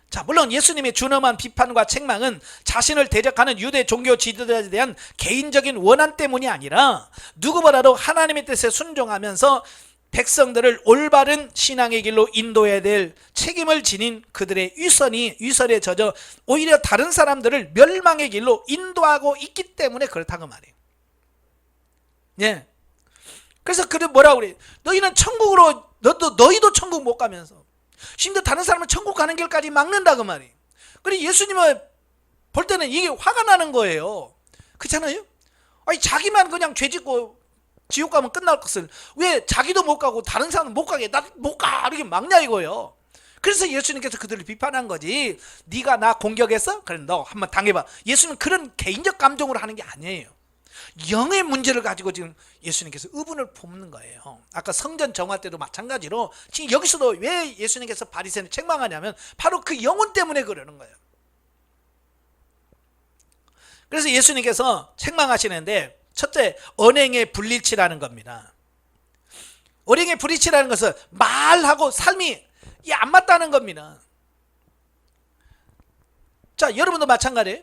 Speaker 1: 자, 물론 예수님의 준엄한 비판과 책망은 자신을 대적하는 유대 종교 지도자에 대한 개인적인 원한 때문이 아니라 누구보다도 하나님의 뜻에 순종하면서 백성들을 올바른 신앙의 길로 인도해야 될 책임을 지닌 그들의 위선에 젖어 오히려 다른 사람들을 멸망의 길로 인도하고 있기 때문에 그렇다고 말해요. 예. 그래서 그들 뭐라고 그래? 너희는 천국으로, 너희도 천국 못 가면서 심지어 다른 사람은 천국 가는 길까지 막는다고 말이에요. 그래, 예수님을 볼 때는 이게 화가 나는 거예요. 그렇잖아요? 아니, 자기만 그냥 죄 짓고 지옥 가면 끝날 것을 왜 자기도 못 가고 다른 사람은 못 가게, 나 못 가, 이렇게 막냐 이거예요. 그래서 예수님께서 그들을 비판한 거지. 네가 나 공격했어? 그래, 너 한번 당해봐. 예수님은 그런 개인적 감정으로 하는 게 아니에요. 영의 문제를 가지고 지금 예수님께서 의분을 품는 거예요. 아까 성전 정화 때도 마찬가지로 지금 여기서도 왜 예수님께서 바리새인을 책망하냐면 바로 그 영혼 때문에 그러는 거예요. 그래서 예수님께서 책망하시는데 첫째, 언행의 불일치라는 겁니다. 언행의 불일치라는 것은 말하고 삶이 안 맞다는 겁니다. 자, 여러분도 마찬가지예요.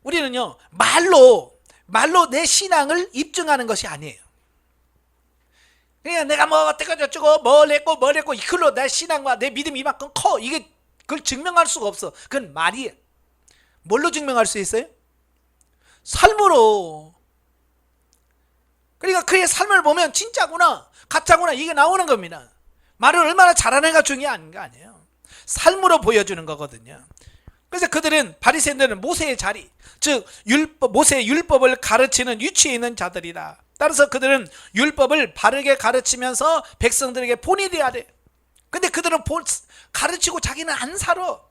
Speaker 1: 우리는요, 말로 내 신앙을 입증하는 것이 아니에요. 그냥 내가 뭐 어때가 저쩌고 뭘 했고 이걸로 내 신앙과 내 믿음이 이만큼 커, 그걸 증명할 수가 없어. 그건 말이에요. 뭘로 증명할 수 있어요? 삶으로. 그러니까 그의 삶을 보면 진짜구나 가짜구나 이게 나오는 겁니다. 말을 얼마나 잘하는 가 중요한 거 아니에요. 삶으로 보여주는 거거든요. 그래서 그들은, 바리새인들은 모세의 자리, 즉 모세의 율법을 가르치는 위치에 있는 자들이다. 따라서 그들은 율법을 바르게 가르치면서 백성들에게 본이 돼야 돼. 근데 그들은 가르치고 자기는 안 살아.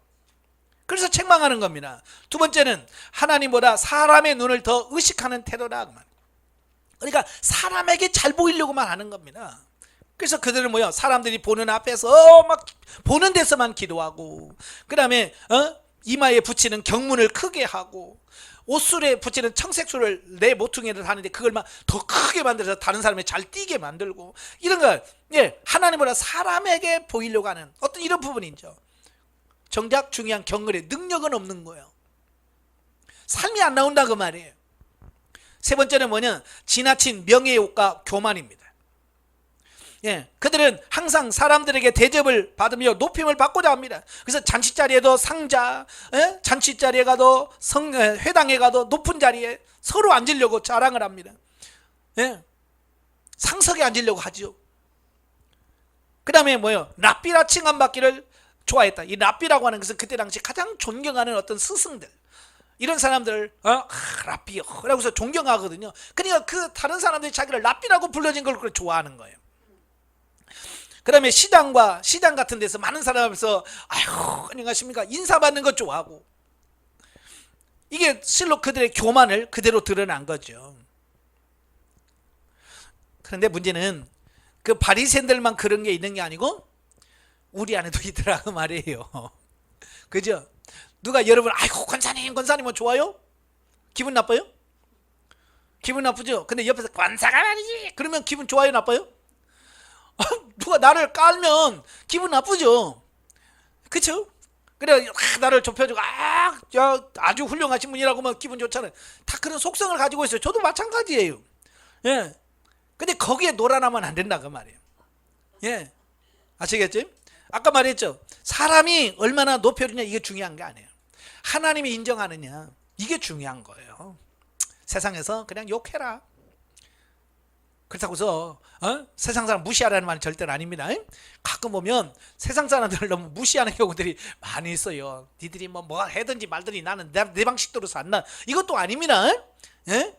Speaker 1: 그래서 책망하는 겁니다. 두 번째는 하나님보다 사람의 눈을 더 의식하는 태도다. 그러니까 사람에게 잘 보이려고만 하는 겁니다. 그래서 그들은 뭐야? 사람들이 보는 앞에서 막 보는 데서만 기도하고, 그 다음에 이마에 붙이는 경문을 크게 하고, 옷술에 붙이는 청색술을 내 모퉁이를 하는데 그걸 막 더 크게 만들어서 다른 사람이 잘 띄게 만들고, 이런 걸, 예, 하나님보다 사람에게 보이려고 하는 어떤 이런 부분이죠. 정작 중요한 경건의 능력은 없는 거예요. 삶이 안 나온다 그 말이에요. 세 번째는 뭐냐? 지나친 명예욕과 교만입니다. 예, 그들은 항상 사람들에게 대접을 받으며 높임을 받고자 합니다. 그래서 잔치자리에도 상자, 잔치자리에 가도 회당에 가도 높은 자리에 서로 앉으려고 자랑을 합니다. 예, 상석에 앉으려고 하죠. 그 다음에 뭐예요? 랍비라 칭함받기를 좋아했다. 이 랍비라고 하는 것은 그때 당시 가장 존경하는 어떤 스승들, 이런 사람들 랍비 라고서 존경하거든요. 그러니까 그 다른 사람들이 자기를 랍비라고 불러진 걸 좋아하는 거예요. 그 다음에 시장 같은 데서 많은 사람 앞에서 아이고 안녕하십니까 인사받는 것 좋아하고, 이게 실로 그들의 교만을 그대로 드러난 거죠. 그런데 문제는 그 바리새인들만 그런 게 있는 게 아니고 우리 안에도 있더라고 말이에요. 그죠? 누가 여러분 아이고 권사님 뭐 좋아요? 기분 나빠요? 기분 나쁘죠? 근데 옆에서 권사가 말이지 그러면 기분 좋아요 나빠요? 누가 나를 깔면 기분 나쁘죠? 그쵸? 그래 나를 좁혀주고 아주 훌륭하신 분이라고 하면 기분 좋잖아요. 다 그런 속성을 가지고 있어요. 저도 마찬가지예요. 예. 근데 거기에 놀아나면 안 된다 그 말이에요. 예. 아시겠죠? 아까 말했죠. 사람이 얼마나 높여주냐 이게 중요한 게 아니에요. 하나님이 인정하느냐 이게 중요한 거예요. 세상에서 그냥 욕해라. 그렇다고서 세상 사람 무시하라는 말은 절대로 아닙니다. 가끔 보면 세상 사람들을 너무 무시하는 경우들이 많이 있어요. 니들이 뭐 해든지 말든지 나는 내 방식대로 산다. 이것도 아닙니다. 예?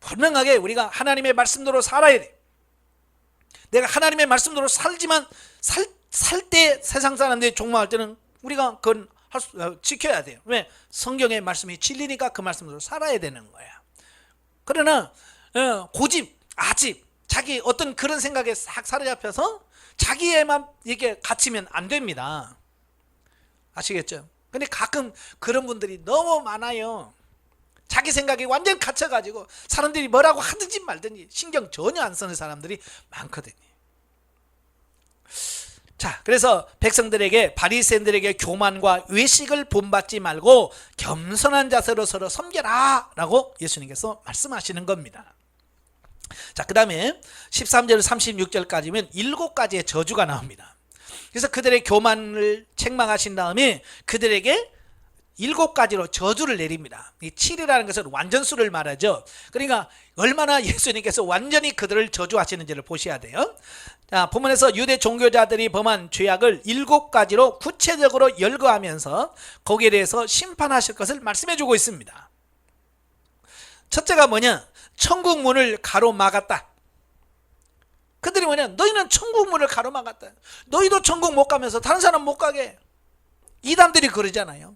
Speaker 1: 분명하게 우리가 하나님의 말씀대로 살아야 돼. 내가 하나님의 말씀대로 살지만 살 때 세상 사람들이 종말할 때는 우리가 그건 지켜야 돼요. 왜? 성경의 말씀이 진리니까 그 말씀대로 살아야 되는 거야. 그러나 고집, 아집, 자기 어떤 그런 생각에 싹 사로잡혀서 자기에만 이게 갇히면 안 됩니다. 아시겠죠? 근데 가끔 그런 분들이 너무 많아요. 자기 생각에 완전 갇혀가지고 사람들이 뭐라고 하든지 말든지 신경 전혀 안 쓰는 사람들이 많거든요. 자, 그래서 백성들에게 바리새인들에게 교만과 외식을 본받지 말고 겸손한 자세로 서로 섬겨라 라고 예수님께서 말씀하시는 겁니다. 자, 그 다음에 13절 36절까지면 7가지의 저주가 나옵니다. 그래서 그들의 교만을 책망하신 다음에 그들에게 7가지로 저주를 내립니다. 이 7이라는 것은 완전수를 말하죠. 그러니까 얼마나 예수님께서 완전히 그들을 저주하시는지를 보셔야 돼요. 자, 본문에서 유대 종교자들이 범한 죄악을 7가지로 구체적으로 열거하면서 거기에 대해서 심판하실 것을 말씀해 주고 있습니다. 첫째가 뭐냐? 천국 문을 가로막았다. 그들이 뭐냐? 너희는 천국 문을 가로막았다. 너희도 천국 못 가면서 다른 사람 못 가게. 이단들이 그러잖아요.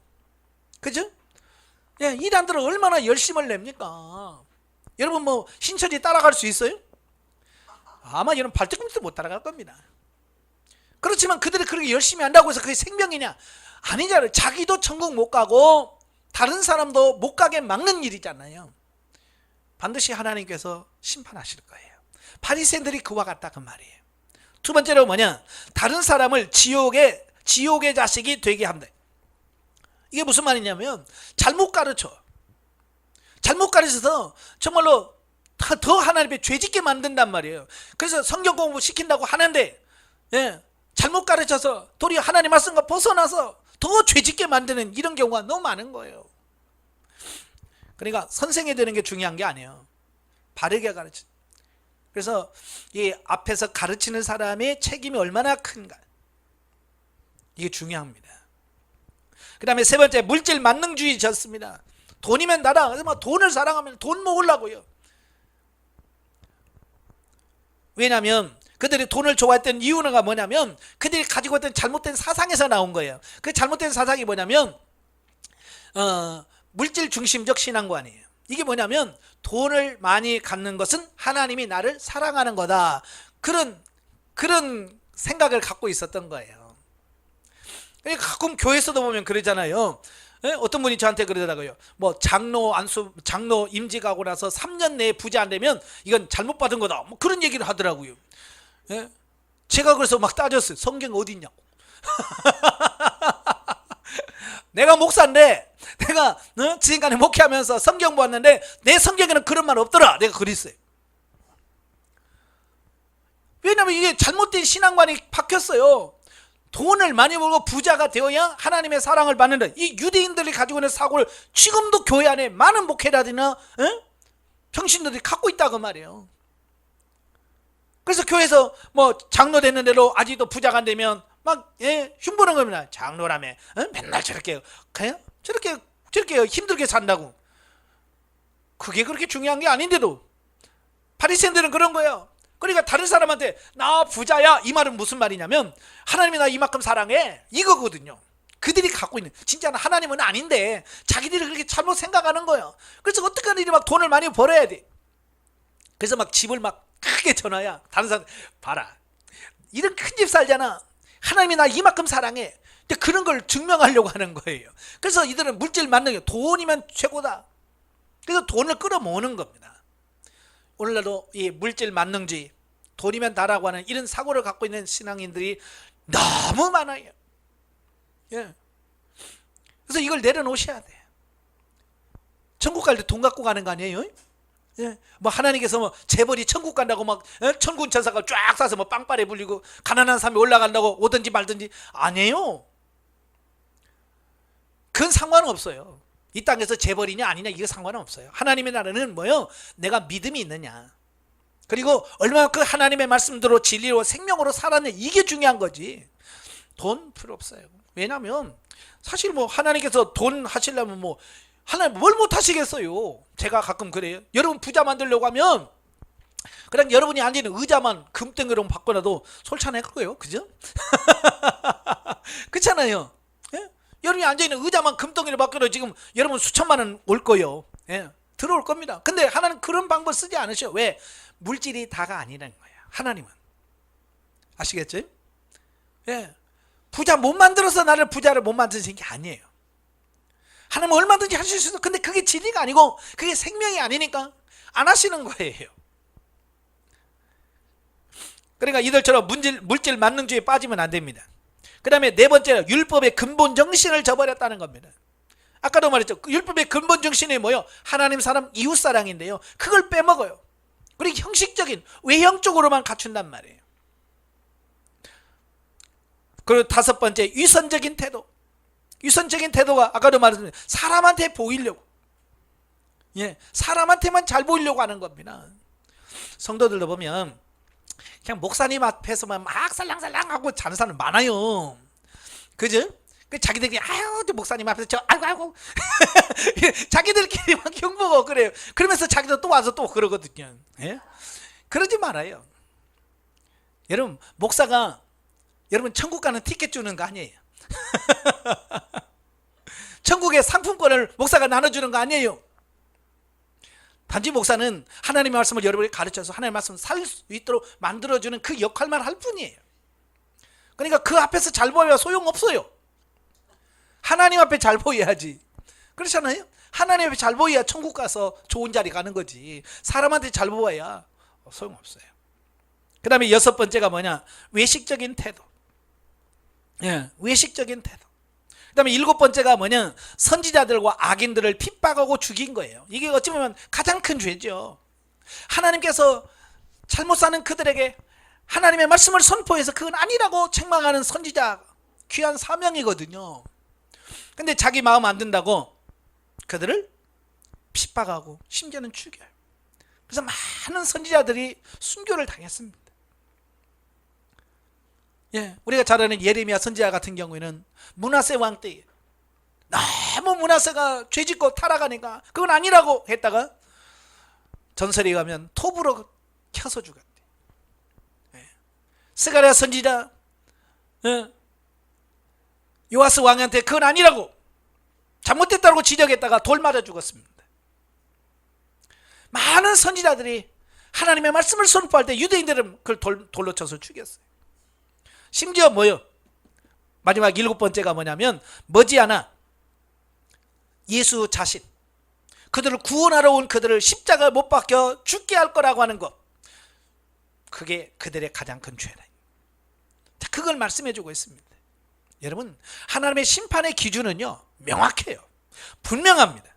Speaker 1: 그죠? 예, 이단들은 얼마나 열심을 냅니까? 여러분 뭐 신천지 따라갈 수 있어요? 아마 여러분 발뒤꿈치도 못 따라갈 겁니다. 그렇지만 그들이 그렇게 열심히 한다고 해서 그게 생명이냐? 아니잖아요. 자기도 천국 못 가고 다른 사람도 못 가게 막는 일이잖아요. 반드시 하나님께서 심판하실 거예요. 바리새인들이 그와 같다 그 말이에요. 두 번째로 뭐냐? 다른 사람을 지옥의 자식이 되게 한다. 이게 무슨 말이냐면 잘못 가르쳐서 정말로 더 하나님의 죄짓게 만든단 말이에요. 그래서 성경 공부 시킨다고 하는데 잘못 가르쳐서 도리어 하나님 말씀과 벗어나서 더 죄짓게 만드는 이런 경우가 너무 많은 거예요. 그러니까 선생이 되는 게 중요한 게 아니에요. 바르게 가르쳐. 그래서 이 앞에서 가르치는 사람의 책임이 얼마나 큰가, 이게 중요합니다. 그 다음에 세 번째, 물질 만능주의였습니다. 돈이면 나라. 그래서 돈을 사랑하면 돈 모으려고요. 왜냐하면 그들이 돈을 좋아했던 이유는 뭐냐면 그들이 가지고 있던 잘못된 사상에서 나온 거예요. 그 잘못된 사상이 뭐냐면 물질 중심적 신앙관이에요. 이게 뭐냐면 돈을 많이 갖는 것은 하나님이 나를 사랑하는 거다. 그런 생각을 갖고 있었던 거예요. 가끔 교회에서도 보면 그러잖아요. 어떤 분이 저한테 그러더라고요. 뭐 장로 임직 가고 나서 3년 내에 부자 안 되면 이건 잘못 받은 거다. 뭐 그런 얘기를 하더라고요. 제가 그래서 막 따졌어요. 성경 어디 있냐고. 내가 목사인데 내가 지금까지 목회하면서 성경 보았는데 내 성경에는 그런 말 없더라. 내가 그랬어요. 왜냐면 이게 잘못된 신앙관이 박혔어요. 돈을 많이 벌고 부자가 되어야 하나님의 사랑을 받는다. 이 유대인들이 가지고 있는 사고를 지금도 교회 안에 많은 목회자들이나 평신들이 갖고 있다고 말이에요. 그래서 교회에서 뭐 장로 되는 대로 아직도 부자가 안 되면 막 흉보는 겁니다. 장로라며 맨날 저렇게 그냥 저렇게 저렇게 힘들게 산다고. 그게 그렇게 중요한 게 아닌데도 바리새인들은 그런 거예요. 그러니까 다른 사람한테 나 부자야, 이 말은 무슨 말이냐면 하나님이 나 이만큼 사랑해, 이거거든요. 그들이 갖고 있는, 진짜는 하나님은 아닌데 자기들이 그렇게 잘못 생각하는 거예요. 그래서 어떻게 하는 일이 막 돈을 많이 벌어야 돼. 그래서 막 집을 막 크게 전화야. 다른 사람 봐라, 이런 큰 집 살잖아, 하나님이 나 이만큼 사랑해. 근데 그런 걸 증명하려고 하는 거예요. 그래서 이들은 물질 만능이 돈이면 최고다. 그래서 돈을 끌어모으는 겁니다. 오늘날도 이 물질 만능주의, 돈이면 다라고 하는 이런 사고를 갖고 있는 신앙인들이 너무 많아요. 예. 그래서 이걸 내려놓으셔야 돼요. 천국 갈 때 돈 갖고 가는 거 아니에요? 예. 뭐 하나님께서 뭐 재벌이 천국 간다고 막 천군 천사가 쫙 쏴서 뭐 빵빠레 불리고 가난한 사람이 올라간다고 오든지 말든지 아니에요. 그건 상관은 없어요. 이 땅에서 재벌이냐 아니냐 이거 상관은 없어요. 하나님의 나라는 뭐요? 내가 믿음이 있느냐, 그리고 얼마나 그 하나님의 말씀대로 진리로 생명으로 살았느냐, 이게 중요한 거지. 돈 필요 없어요. 왜냐하면 사실 뭐 하나님께서 돈 하시려면 뭐 하나님 뭘 못 하시겠어요. 제가 가끔 그래요. 여러분 부자 만들려고 하면 그냥 여러분이 앉아있는 의자만 금덩이로 바꿔놔도 솔찬할 거예요. 그죠? 그렇잖아요. 예? 여러분이 앉아있는 의자만 금덩이로 바꿔도 지금 여러분 수천만 원 올 거예요. 예? 들어올 겁니다. 근데 하나는 그런 방법 쓰지 않으셔. 왜? 물질이 다가 아니라는 거예요. 하나님은. 아시겠죠? 예. 부자 못 만들어서 나를 부자를 못 만드신 게 아니에요. 하나님은 얼마든지 하실 수 있어. 근데 그게 진리가 아니고 그게 생명이 아니니까 안 하시는 거예요. 그러니까 이들처럼 물질 만능주의에 빠지면 안 됩니다. 그 다음에 네 번째로 율법의 근본 정신을 저버렸다는 겁니다. 아까도 말했죠. 율법의 근본 정신이 뭐예요? 하나님 사람 이웃 사랑인데요, 그걸 빼먹어요. 그리고 형식적인 외형적으로만 갖춘단 말이에요. 그리고 다섯 번째, 위선적인 태도. 위선적인 태도가 아까도 말했습니다. 사람한테 보이려고, 예, 사람한테만 잘 보이려고 하는 겁니다. 성도들도 보면 그냥 목사님 앞에서만 막 살랑살랑하고 자는 사람 많아요. 그죠? 자기들끼리 아유 저 목사님 앞에서 저 아이고 자기들끼리 막 흉보고 그래요. 그러면서 자기도 또 와서 또 그러거든요. 예? 그러지 말아요. 여러분 목사가 여러분 천국 가는 티켓 주는 거 아니에요. 천국의 상품권을 목사가 나눠주는 거 아니에요. 단지 목사는 하나님의 말씀을 여러분이 가르쳐서 하나님의 말씀을 살 수 있도록 만들어주는 그 역할만 할 뿐이에요. 그러니까 그 앞에서 잘 보여야 소용없어요. 하나님 앞에 잘 보여야지. 그렇잖아요. 하나님 앞에 잘 보여야 천국 가서 좋은 자리 가는 거지. 사람한테 잘 보여야 소용없어요. 그 다음에 여섯 번째가 뭐냐? 외식적인 태도. 예, 외식적인 태도. 그 다음에 일곱 번째가 뭐냐? 선지자들과 악인들을 핍박하고 죽인 거예요. 이게 어찌 보면 가장 큰 죄죠. 하나님께서 잘못 사는 그들에게 하나님의 말씀을 선포해서 그건 아니라고 책망하는 선지자 귀한 사명이거든요. 근데 자기 마음 안 든다고 그들을 핍박하고 심지어는 죽여요. 그래서 많은 선지자들이 순교를 당했습니다. 예, 우리가 잘 아는 예레미야 선지자 같은 경우에는 므낫세 왕 때 너무 므낫세가 죄짓고 타락하니까 그건 아니라고 했다가 전설에 가면 톱으로 켜서 죽었대. 예. 스가랴 선지자 요아스 왕한테 그건 아니라고 잘못됐다고 지적했다가 돌 맞아 죽었습니다. 많은 선지자들이 하나님의 말씀을 선포할 때 유대인들은 그걸 돌로 쳐서 죽였어요. 심지어 뭐요? 마지막 일곱 번째가 뭐냐면 머지않아 예수 자신, 그들을 구원하러 온 그들을 십자가에 못 박혀 죽게 할 거라고 하는 것, 그게 그들의 가장 큰 죄다. 자, 그걸 말씀해 주고 있습니다. 여러분 하나님의 심판의 기준은요 명확해요. 분명합니다.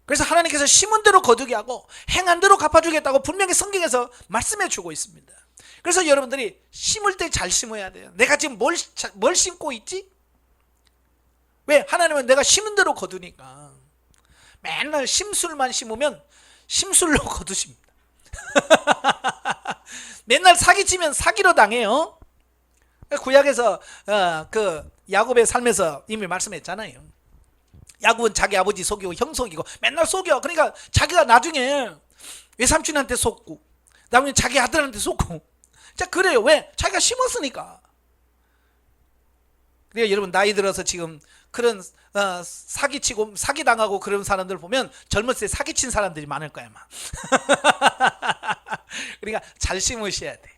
Speaker 1: 그래서 하나님께서 심은 대로 거두게 하고 행한 대로 갚아주겠다고 분명히 성경에서 말씀해 주고 있습니다. 그래서 여러분들이 심을 때 잘 심어야 돼요. 내가 지금 뭘 심고 있지? 왜? 하나님은 내가 심은 대로 거두니까. 맨날 심술만 심으면 심술로 거두십니다. 맨날 사기치면 사기로 당해요. 구약에서 그 야곱의 삶에서 이미 말씀했잖아요. 야곱은 자기 아버지 속이고 형 속이고 맨날 속여. 그러니까 자기가 나중에 외삼촌한테 속고 나중에 자기 아들한테 속고. 자, 그래요. 왜? 자기가 심었으니까. 그러니까 여러분, 나이 들어서 지금 그런 사기치고 사기당하고 그런 사람들 보면 젊었을 때 사기친 사람들이 많을 거야 아마. 그러니까 잘 심으셔야 돼.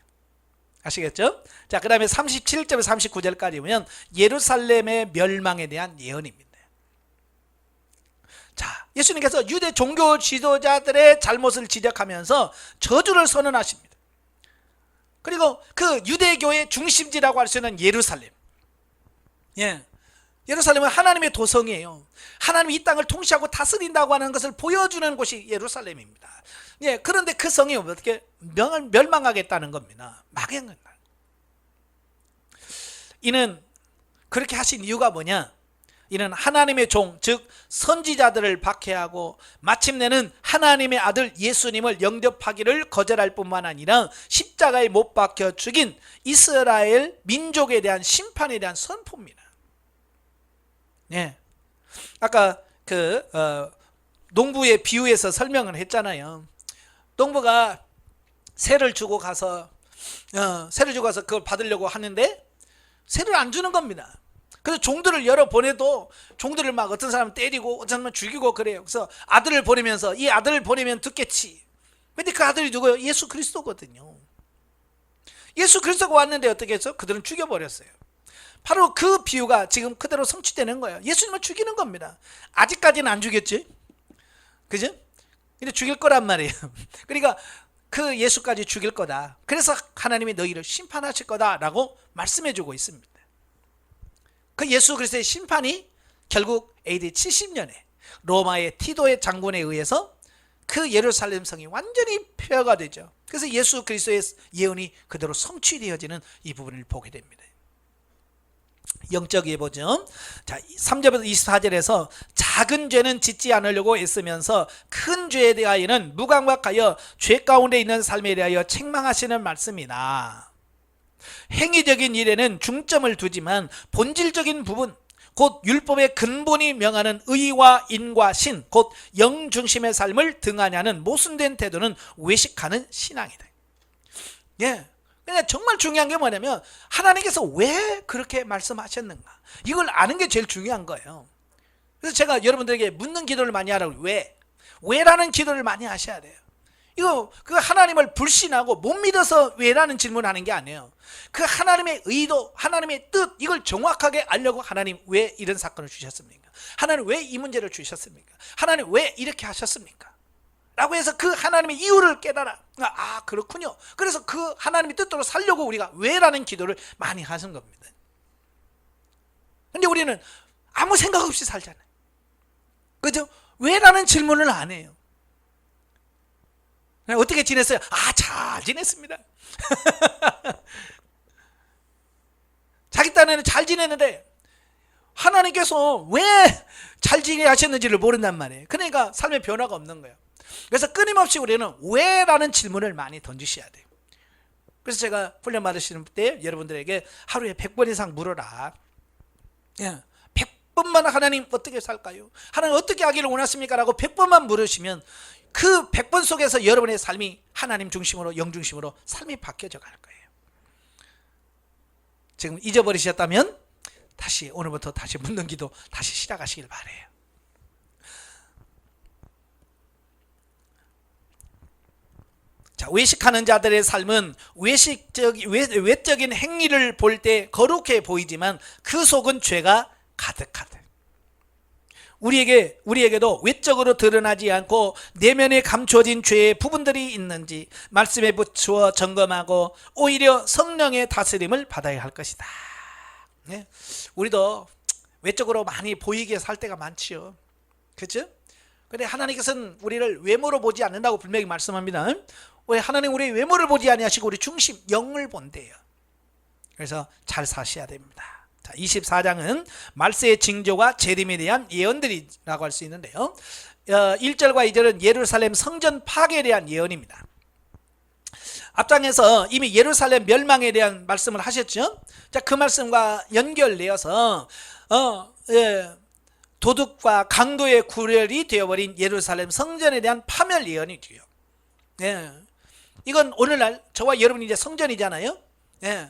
Speaker 1: 아시겠죠? 자, 그 다음에 37절에서 39절까지 보면 예루살렘의 멸망에 대한 예언입니다. 자, 예수님께서 유대 종교 지도자들의 잘못을 지적하면서 저주를 선언하십니다. 그리고 그 유대교의 중심지라고 할 수 있는 예루살렘. 예. 예루살렘은 하나님의 도성이에요. 하나님이 이 땅을 통치하고 다스린다고 하는 것을 보여주는 곳이 예루살렘입니다. 예, 그런데 그 성이 어떻게 멸망하겠다는 겁니다. 망했다. 이는 그렇게 하신 이유가 뭐냐? 이는 하나님의 종, 즉 선지자들을 박해하고 마침내는 하나님의 아들 예수님을 영접하기를 거절할 뿐만 아니라 십자가에 못 박혀 죽인 이스라엘 민족에 대한 심판에 대한 선포입니다. 예. 아까 농부의 비유에서 설명을 했잖아요. 농부가 새를 주고 가서 그걸 받으려고 하는데 새를 안 주는 겁니다. 그래서 종들을 여러 보내도 종들을 막 어떤 사람은 때리고 어떤 사람은 죽이고 그래요. 그래서 아들을 보내면서 이 아들을 보내면 듣겠지. 근데 그 아들이 누구예요? 예수 그리스도거든요. 예수 그리스도가 왔는데 어떻게 했어? 그들은 죽여버렸어요. 바로 그 비유가 지금 그대로 성취되는 거예요. 예수님을 죽이는 겁니다. 아직까지는 안 죽였지, 그죠? 근데 죽일 거란 말이에요. 그러니까 그 예수까지 죽일 거다. 그래서 하나님이 너희를 심판하실 거다라고 말씀해주고 있습니다. 그 예수 그리스도의 심판이 결국 AD 70년에 로마의 티도의 장군에 의해서 그 예루살렘 성이 완전히 폐허가 되죠. 그래서 예수 그리스도의 예언이 그대로 성취되어지는 이 부분을 보게 됩니다. 영적 예보죠. 자, 3절부터 24절에서 작은 죄는 짓지 않으려고 애쓰면서 큰 죄에 대하여는 무감각하여 죄 가운데 있는 삶에 대하여 책망하시는 말씀이다. 행위적인 일에는 중점을 두지만 본질적인 부분, 곧 율법의 근본이 명하는 의와 인과 신, 곧 영중심의 삶을 등하냐는 모순된 태도는 외식하는 신앙이다. 예. 그냥 정말 중요한 게 뭐냐면 하나님께서 왜 그렇게 말씀하셨는가, 이걸 아는 게 제일 중요한 거예요. 그래서 제가 여러분들에게 묻는 기도를 많이 하라고. 왜라는 기도를 많이 하셔야 돼요. 이거 그 하나님을 불신하고 못 믿어서 왜라는 질문하는 게 아니에요. 그 하나님의 의도, 하나님의 뜻, 이걸 정확하게 알려고 하나님 왜 이런 사건을 주셨습니까? 하나님 왜 이 문제를 주셨습니까? 하나님 왜 이렇게 하셨습니까? 라고 해서 그 하나님의 이유를 깨달아. 아, 그렇군요. 그래서 그 하나님의 뜻대로 살려고 우리가 왜라는 기도를 많이 하는 겁니다. 근데 우리는 아무 생각 없이 살잖아요. 그죠? 왜라는 질문을 안 해요. 어떻게 지냈어요? 아, 잘 지냈습니다. 자기 딴에는 잘 지냈는데 하나님께서 왜 잘 지내 하셨는지를 모른단 말이에요. 그러니까 삶의 변화가 없는 거예요. 그래서 끊임없이 우리는 왜라는 질문을 많이 던지셔야 돼요. 그래서 제가 훈련 받으시는 때 여러분들에게 하루에 100번 이상 물어라. 100번만 하나님 어떻게 살까요? 하나님 어떻게 하기를 원하십니까? 라고 100번만 물으시면 그 100번 속에서 여러분의 삶이 하나님 중심으로, 영 중심으로 삶이 바뀌어져 갈 거예요. 지금 잊어버리셨다면 다시 오늘부터 다시 묻는 기도 다시 시작하시길 바라요. 자, 외식하는 자들의 삶은 외적인 행위를 볼 때 거룩해 보이지만 그 속은 죄가 가득하다. 우리에게도 외적으로 드러나지 않고 내면에 감춰진 죄의 부분들이 있는지 말씀에 붙여 점검하고 오히려 성령의 다스림을 받아야 할 것이다. 네? 우리도 외적으로 많이 보이게 살 때가 많지요. 그렇죠? 근데 하나님께서는 우리를 외모로 보지 않는다고 분명히 말씀합니다. 왜 하나님 우리 외모를 보지 아니하시고 우리 중심 영을 본대요. 그래서 잘 사셔야 됩니다. 자, 24장은 말세의 징조와 재림에 대한 예언들이라고 할 수 있는데요. 1절과 2절은 예루살렘 성전 파괴에 대한 예언입니다. 앞장에서 이미 예루살렘 멸망에 대한 말씀을 하셨죠. 자, 그 말씀과 연결되어서 도둑과 강도의 구렬이 되어버린 예루살렘 성전에 대한 파멸 예언이지요. 예. 이건 오늘날 저와 여러분이 이제 성전이잖아요. 예.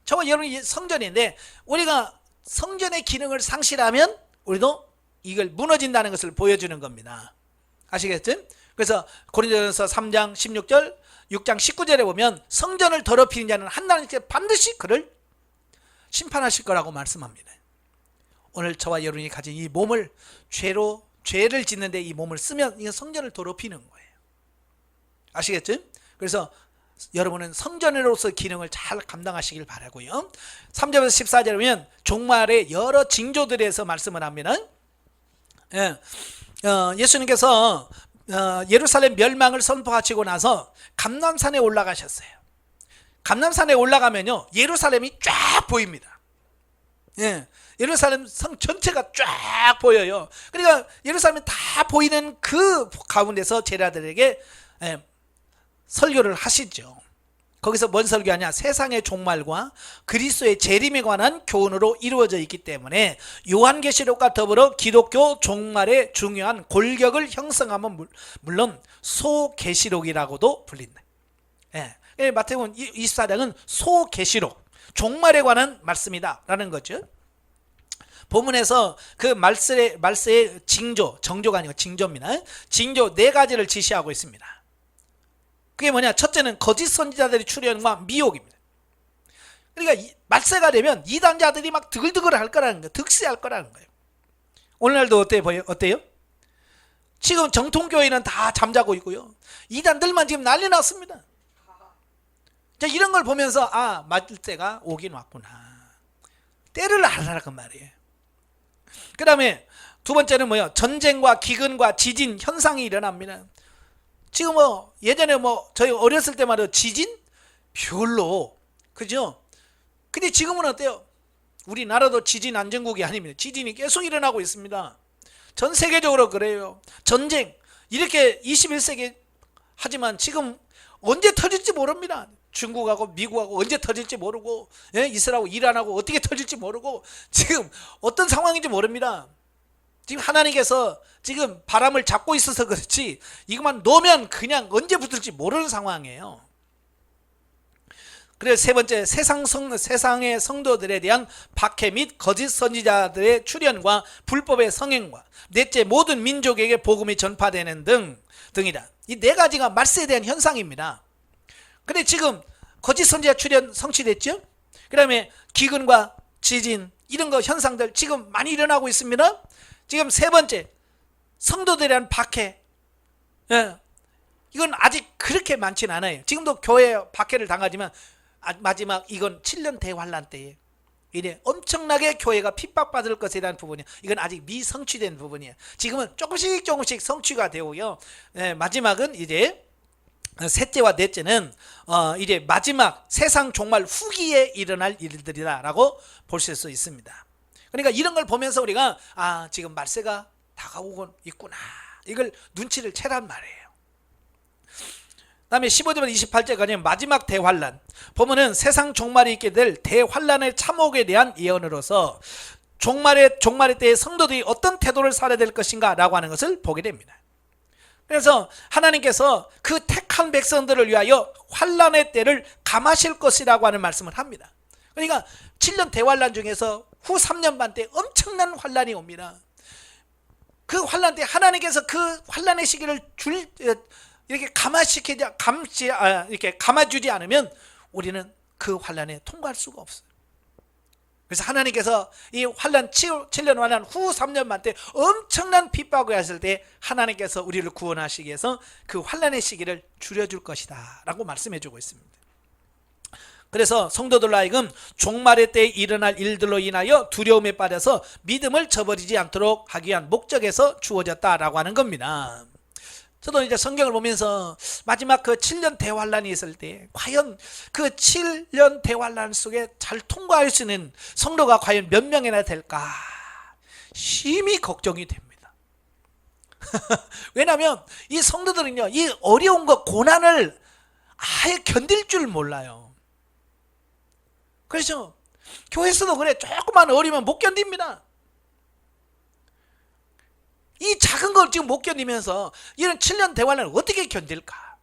Speaker 1: 저와 여러분이 성전인데 우리가 성전의 기능을 상실하면 우리도 이걸 무너진다는 것을 보여주는 겁니다. 아시겠죠? 그래서 고린도전서 3장 16절 6장 19절에 보면 성전을 더럽히는 자는 하나님께서 반드시 그를 심판하실 거라고 말씀합니다. 오늘 저와 여러분이 가진 이 몸을 죄를 짓는데 이 몸을 쓰면 이건 성전을 더럽히는 거예요. 아시겠죠? 그래서 여러분은 성전으로서 기능을 잘 감당하시길 바라고요. 3절에서 14절에 보면 종말의 여러 징조들에서 말씀을 합니다. 예수님께서 예루살렘 멸망을 선포하시고 나서 감람산에 올라가셨어요. 감람산에 올라가면요 예루살렘이 쫙 보입니다. 예루살렘 성 전체가 쫙 보여요. 그러니까 예루살렘이 다 보이는 그 가운데서 제자들에게 설교를 하시죠. 거기서 뭔 설교하냐? 세상의 종말과 그리스도의 재림에 관한 교훈으로 이루어져 있기 때문에 요한계시록과 더불어 기독교 종말의 중요한 골격을 형성하면 물론 소계시록이라고도 불린다. 마태복음 24장은 소계시록, 종말에 관한 말씀이다 라는 거죠. 본문에서 그 말세의 정조가 아니고 징조입니다. 징조 4가지를 지시하고 있습니다. 그게 뭐냐? 첫째는 거짓 선지자들의 출현과 미혹입니다. 그러니까 말세가 되면 이단자들이 막 드글드글 할 거라는 거예요. 득세할 거라는 거예요. 오늘날도 어때요? 지금 정통교회는 다 잠자고 있고요. 이단들만 지금 난리 났습니다. 자, 이런 걸 보면서 말세가 오긴 왔구나. 때를 알아라고 말이에요. 그 다음에 두 번째는 뭐예요? 전쟁과 기근과 지진 현상이 일어납니다. 지금 예전에 저희 어렸을 때마다 지진 별로, 그죠? 근데 지금은 어때요? 우리나라도 지진 안전국이 아닙니다. 지진이 계속 일어나고 있습니다. 전 세계적으로 그래요. 전쟁 이렇게 21세기 하지만 지금 언제 터질지 모릅니다. 중국하고 미국하고 언제 터질지 모르고, 이스라엘하고 이란하고 어떻게 터질지 모르고 지금 어떤 상황인지 모릅니다. 지금 하나님께서 지금 바람을 잡고 있어서 그렇지 이것만 놓으면 그냥 언제 붙을지 모르는 상황이에요. 그래서 세 번째, 세상의 성도들에 대한 박해 및 거짓 선지자들의 출현과 불법의 성행과, 넷째, 모든 민족에게 복음이 전파되는 등이다. 이 4가지가 말세에 대한 현상입니다. 근데 지금 거짓 선지자 출현 성취됐죠? 그 다음에 기근과 지진 이런 거 현상들 지금 많이 일어나고 있습니다. 지금 세 번째, 성도들에 대한 박해. 이건 아직 그렇게 많지는 않아요. 지금도 교회에 박해를 당하지만 마지막 이건 7년 대환란 때에 이래 엄청나게 교회가 핍박받을 것에 대한 부분이, 이건 아직 미성취된 부분이에요. 지금은 조금씩 성취가 되고요. 마지막은 이제 셋째와 넷째는 이제 마지막 세상 종말 후기에 일어날 일들이다라고 보실 수 있습니다. 그러니까 이런 걸 보면서 우리가 지금 말세가 다가오고 있구나, 이걸 눈치를 채란 말이에요. 다음에 15절부터 28절까지 마지막 대환란 보면은 세상 종말이 있게 될 대환란의 참혹에 대한 예언으로서 종말의 때에 성도들이 어떤 태도를 살아야 될 것인가 라고 하는 것을 보게 됩니다. 그래서 하나님께서 그 택한 백성들을 위하여 환란의 때를 감하실 것이라고 하는 말씀을 합니다. 그러니까 7년 대환란 중에서 후 3년 반 때 엄청난 환란이 옵니다. 그 환란 때 하나님께서 그 환란의 시기를 이렇게 이렇게 감아주지 않으면 우리는 그 환란에 통과할 수가 없어요. 그래서 하나님께서 이 환란 7년 환란 후 3년 반 때 엄청난 핍박을 하실 때 하나님께서 우리를 구원하시기 위해서 그 환란의 시기를 줄여줄 것이다 라고 말씀해 주고 있습니다. 그래서 성도들로 하여금 종말의 때에 일어날 일들로 인하여 두려움에 빠져서 믿음을 저버리지 않도록 하기 위한 목적에서 주어졌다라고 하는 겁니다. 저도 이제 성경을 보면서 마지막 그 7년 대환란이 있을 때 과연 그 7년 대환란 속에 잘 통과할 수 있는 성도가 과연 몇 명이나 될까 심히 걱정이 됩니다. 왜냐하면 이 성도들은요, 이 어려운 것, 고난을 아예 견딜 줄 몰라요. 그렇죠? 교회에서도 그래, 조금만 어리면 못 견딥니다. 이 작은 걸 지금 못 견디면서 이런 7년 대환란을 어떻게 견딜까?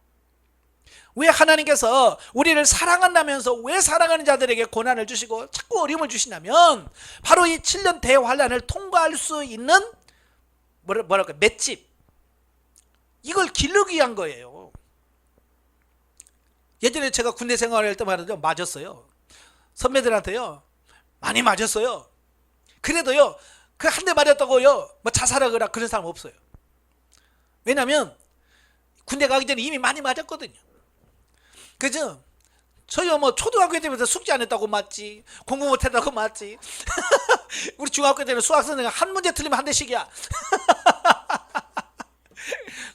Speaker 1: 왜 하나님께서 우리를 사랑한다면서 왜 사랑하는 자들에게 고난을 주시고 자꾸 어려움을 주시냐면 바로 이 7년 대환란을 통과할 수 있는 뭐랄까 맷집, 이걸 기르기 위한 거예요. 예전에 제가 군대 생활할 때마다 맞았어요. 선배들한테요 많이 맞았어요. 그래도요 그 한 대 맞았다고요 뭐 자살하거나 그런 사람 없어요. 왜냐면 군대 가기 전에 이미 많이 맞았거든요. 그죠? 저희가 뭐 초등학교 때부터 숙제 안 했다고 맞지, 공부 못 했다고 맞지. 우리 중학교 때는 수학 선생님 한 문제 틀리면 한 대씩이야.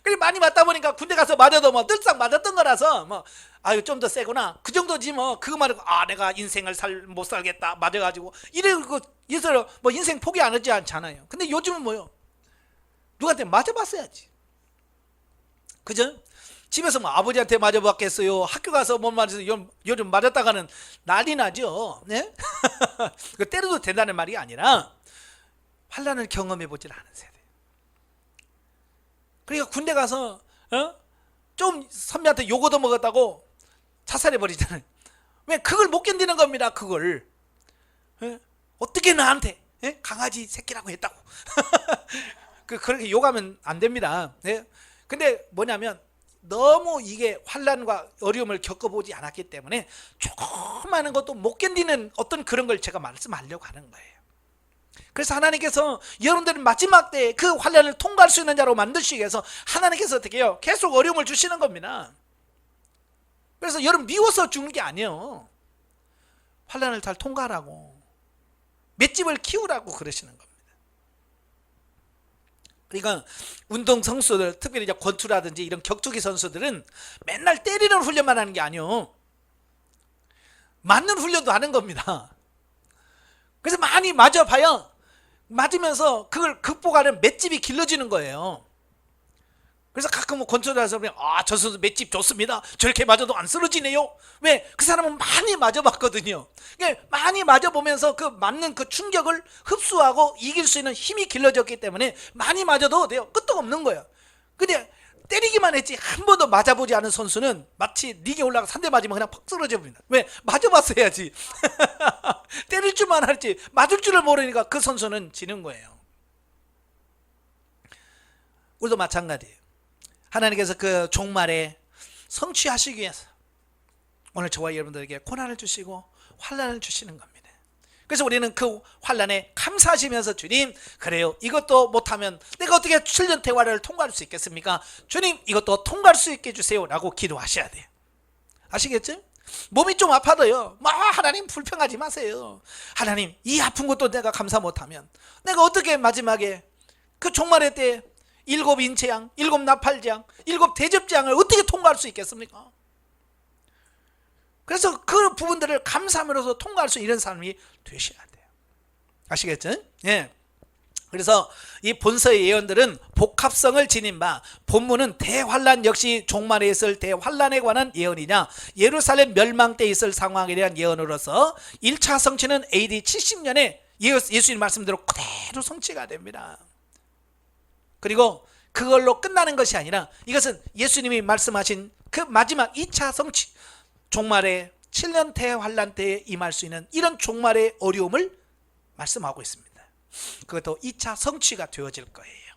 Speaker 1: 그래 많이 맞다 보니까 군대 가서 맞아도 뭐 늘상 맞았던 거라서 뭐 아유 좀 더 세구나 그 정도지 뭐. 그거 말고 아 내가 인생을 못 살겠다 맞아가지고 이래고 이래서 뭐 인생 포기 안 하지 않잖아요. 근데 요즘은 뭐요? 누구한테 맞아봤어야지. 그죠? 집에서 뭐 아버지한테 맞아봤겠어요? 학교 가서 못 맞아서 요즘 맞았다가는 난리 나죠. 네? 그 때려도 된다는 말이 아니라 환란을 경험해보질 않은 세대. 그러니까 군대 가서 좀 선배한테 욕 얻어먹었다고 자살해버리잖아요. 왜? 그걸 못 견디는 겁니다. 그걸 어떻게 나한테 강아지 새끼라고 했다고. 그렇게 욕하면 안 됩니다. 근데 뭐냐면 너무 이게 환란과 어려움을 겪어보지 않았기 때문에 조그마한 것도 못 견디는 어떤 그런 걸 제가 말씀하려고 하는 거예요. 그래서 하나님께서 여러분들은 마지막 때에 그 환란을 통과할 수 있는 자로 만드시기 위해서 하나님께서 어떻게 해요? 계속 어려움을 주시는 겁니다. 그래서 여러분 미워서 죽는 게 아니에요. 환란을 잘 통과하라고, 맷집을 키우라고 그러시는 겁니다. 그러니까 운동 선수들, 특별히 이제 권투라든지 이런 격투기 선수들은 맨날 때리는 훈련만 하는 게 아니에요. 맞는 훈련도 하는 겁니다. 그래서 많이 맞아봐야 맞으면서 그걸 극복하는 맷집이 길러지는 거예요. 그래서 가끔 뭐 권투라서 저 선수 맷집 좋습니다. 저렇게 맞아도 안 쓰러지네요. 왜? 그 사람은 많이 맞아봤거든요. 그러니까 많이 맞아보면서 그 맞는 그 충격을 흡수하고 이길 수 있는 힘이 길러졌기 때문에 많이 맞아도 돼요. 끄떡없는 거예요. 근데 때리기만 했지 한 번도 맞아보지 않은 선수는 마치 리그에 올라가서 한 대 맞으면 그냥 팍 쓰러져 버립니다. 왜? 맞아봤어야지. 때릴 줄만 알지 맞을 줄을 모르니까 그 선수는 지는 거예요. 우리도 마찬가지예요. 하나님께서 그 종말에 성취하시기 위해서 오늘 저와 여러분들에게 고난을 주시고 환난을 주시는 겁니다. 그래서 우리는 그 환난에 감사하시면서 주님 그래요 이것도 못하면 내가 어떻게 7년 대화를 통과할 수 있겠습니까? 주님 이것도 통과할 수 있게 해주세요 라고 기도하셔야 돼요. 아시겠죠? 몸이 좀 아파도요 하나님 불평하지 마세요. 하나님 이 아픈 것도 내가 감사 못하면 내가 어떻게 마지막에 그 종말의 때 7 인체양, 7 나팔장, 7 대접장을 어떻게 통과할 수 있겠습니까? 그래서 그 부분들을 감사함으로써 통과할 수 있는 사람이 되셔야 돼요. 아시겠죠? 예. 그래서 이 본서의 예언들은 복합성을 지닌 바 본문은 대환란 역시 종말에 있을 대환란에 관한 예언이냐 예루살렘 멸망 때 있을 상황에 대한 예언으로서 1차 성취는 AD 70년에 예수님 말씀대로 그대로 성취가 됩니다. 그리고 그걸로 끝나는 것이 아니라 이것은 예수님이 말씀하신 그 마지막 2차 성취 종말의 7년 대환란 때에 임할 수 있는 이런 종말의 어려움을 말씀하고 있습니다. 그것도 2차 성취가 되어질 거예요.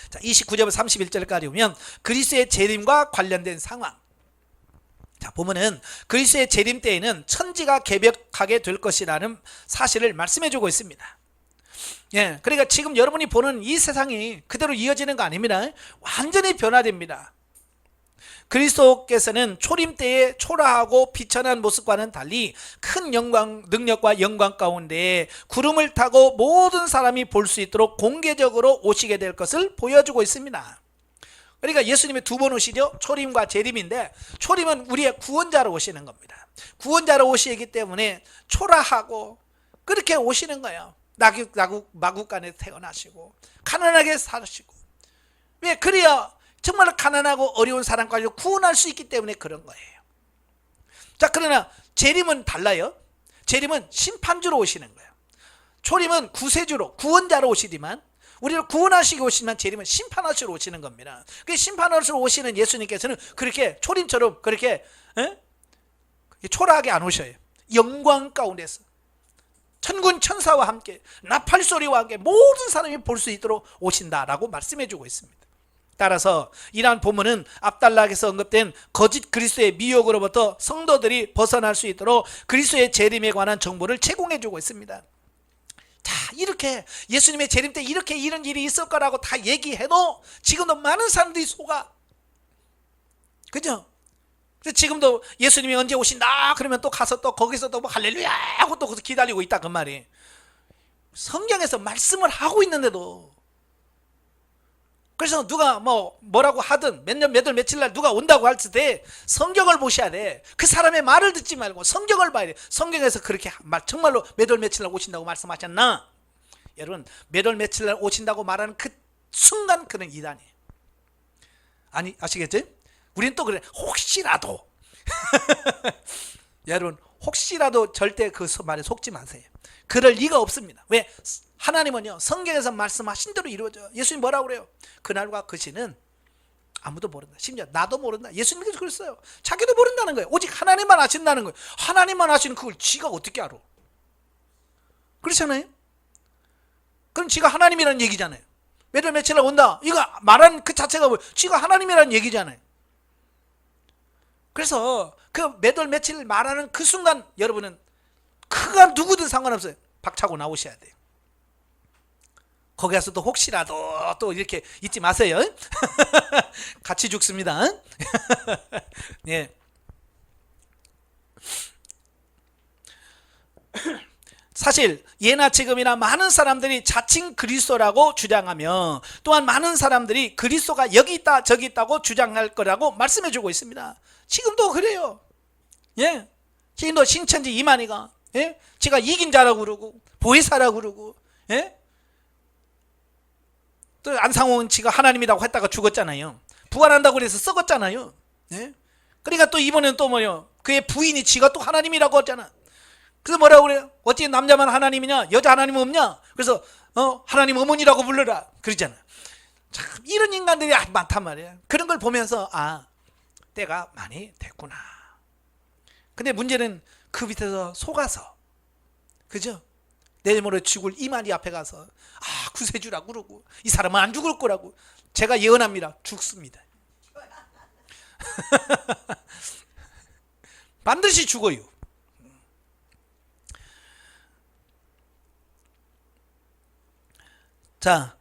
Speaker 1: 자, 29절부터 31절까지 보면 그리스도의 재림과 관련된 상황. 자, 보면은 그리스도의 재림 때에는 천지가 개벽하게 될 것이라는 사실을 말씀해 주고 있습니다. 예, 그러니까 지금 여러분이 보는 이 세상이 그대로 이어지는 거 아닙니다. 완전히 변화됩니다. 그리스도께서는 초림 때의 초라하고 비천한 모습과는 달리 큰 영광, 능력과 영광 가운데 구름을 타고 모든 사람이 볼 수 있도록 공개적으로 오시게 될 것을 보여주고 있습니다. 그러니까 예수님이 두 번 오시죠. 초림과 재림인데 초림은 우리의 구원자로 오시는 겁니다. 구원자로 오시기 때문에 초라하고 그렇게 오시는 거예요. 마국간에 태어나시고 가난하게 사시고 왜? 그래야 정말 가난하고 어려운 사람까지 구원할 수 있기 때문에 그런 거예요. 자, 그러나 재림은 달라요. 재림은 심판주로 오시는 거예요. 초림은 구세주로 구원자로 오시지만 우리를 구원하시기 오시지만 재림은 심판하시러 오시는 겁니다. 그 심판하시러 오시는 예수님께서는 그렇게 초림처럼 그렇게 초라하게 안 오셔요. 영광 가운데서 천군 천사와 함께 나팔소리와 함께 모든 사람이 볼 수 있도록 오신다라고 말씀해 주고 있습니다. 따라서 이러한 본문은 압달락에서 언급된 거짓 그리스도의 미혹으로부터 성도들이 벗어날 수 있도록 그리스도의 재림에 관한 정보를 제공해 주고 있습니다. 자, 이렇게 예수님의 재림 때 이렇게 이런 일이 있을 거라고 다 얘기해도 지금도 많은 사람들이 속아. 그죠? 그래서 지금도 예수님이 언제 오신다 그러면 또 가서 또 거기서 또 뭐 할렐루야 하고 또 거기서 기다리고 있다 그 말이. 성경에서 말씀을 하고 있는데도. 그래서 누가 뭐라고 하든 몇 년, 몇 월, 며칠 날 누가 온다고 할 때 성경을 보셔야 돼. 그 사람의 말을 듣지 말고 성경을 봐야 돼. 성경에서 그렇게 정말로 몇 월, 며칠 날 오신다고 말씀하셨나? 여러분, 몇 월, 며칠 날 오신다고 말하는 그 순간 그는 이단이에요. 아니, 아시겠지? 우린 또 그래. 혹시라도. 여러분, 혹시라도 절대 그 말에 속지 마세요. 그럴 리가 없습니다. 왜? 하나님은요, 성경에서 말씀하신 대로 이루어져요. 예수님 뭐라고 그래요? 그날과 그 시는 아무도 모른다. 심지어 나도 모른다. 예수님께서 그랬어요. 자기도 모른다는 거예요. 오직 하나님만 아신다는 거예요. 하나님만 아시는 그걸 지가 어떻게 알아? 그렇잖아요? 그럼 지가 하나님이라는 얘기잖아요. 몇 월 며칠에 온다. 이거 말하는 그 자체가 뭐 지가 하나님이라는 얘기잖아요. 그래서 그 몇 월 며칠 말하는 그 순간 여러분은 그가 누구든 상관없어요. 박차고 나오셔야 돼요. 거기 가서 또 혹시라도 또 이렇게 잊지 마세요. 같이 죽습니다. 예. 사실 예나 지금이나 많은 사람들이 자칭 그리스도라고 주장하며 또한 많은 사람들이 그리스도가 여기 있다 저기 있다고 주장할 거라고 말씀해 주고 있습니다. 지금도 그래요. 예. 지금도 신천지 이만희가 예? 지가 이긴 자라고 그러고 보혜사라고 그러고 예? 또 안상홍은 지가 하나님이라고 했다가 죽었잖아요. 부활한다고 그래서 썩었잖아요. 예? 그러니까 또 이번에는 또 뭐요? 그의 부인이 지가 또 하나님이라고 했잖아. 그래서 뭐라고 그래요? 어찌 남자만 하나님이냐? 여자 하나님 없냐? 그래서 하나님 어머니라고 불러라. 그러잖아. 참 이런 인간들이 많단 말이야. 그런 걸 보면서 때가 많이 됐구나. 근데 문제는 그 밑에서 속아서 그죠? 내일 모레 죽을 이만희 앞에 가서 구세주라고 그러고 이 사람은 안 죽을 거라고 제가 예언합니다. 죽습니다. 반드시 죽어요. 자,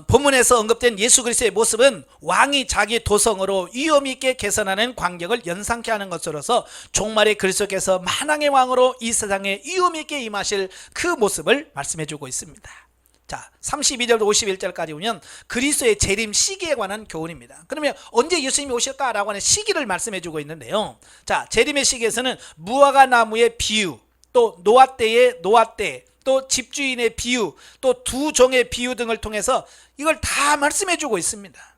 Speaker 1: 본문에서 언급된 예수 그리스도의 모습은 왕이 자기 도성으로 위험 있게 개선하는 광경을 연상케 하는 것으로서 종말의 그리스도께서 만왕의 왕으로 이 세상에 위험 있게 임하실 그 모습을 말씀해 주고 있습니다. 자, 32절부터 51절까지 보면 그리스도의 재림 시기에 관한 교훈입니다. 그러면 언제 예수님이 오실까라고 하는 시기를 말씀해 주고 있는데요. 자, 재림의 시기에서는 무화과 나무의 비유, 또 노아 때의 노아 때, 또 집주인의 비유, 또 두 종의 비유 등을 통해서 이걸 다 말씀해 주고 있습니다.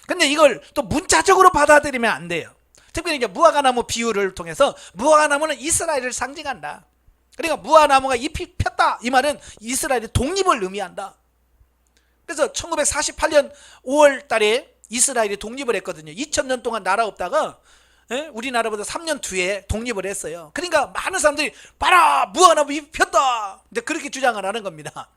Speaker 1: 근데 이걸 또 문자적으로 받아들이면 안 돼요. 특별히 이제 무화과나무 비유를 통해서 무화과나무는 이스라엘을 상징한다. 그러니까 무화과나무가 잎이 폈다 이 말은 이스라엘의 독립을 의미한다. 그래서 1948년 5월 달에 이스라엘이 독립을 했거든요. 2000년 동안 나라 없다가 우리나라보다 3년 뒤에 독립을 했어요. 그러니까 많은 사람들이 봐라 무화과나무 잎이 폈다 이제 그렇게 주장을 하는 겁니다.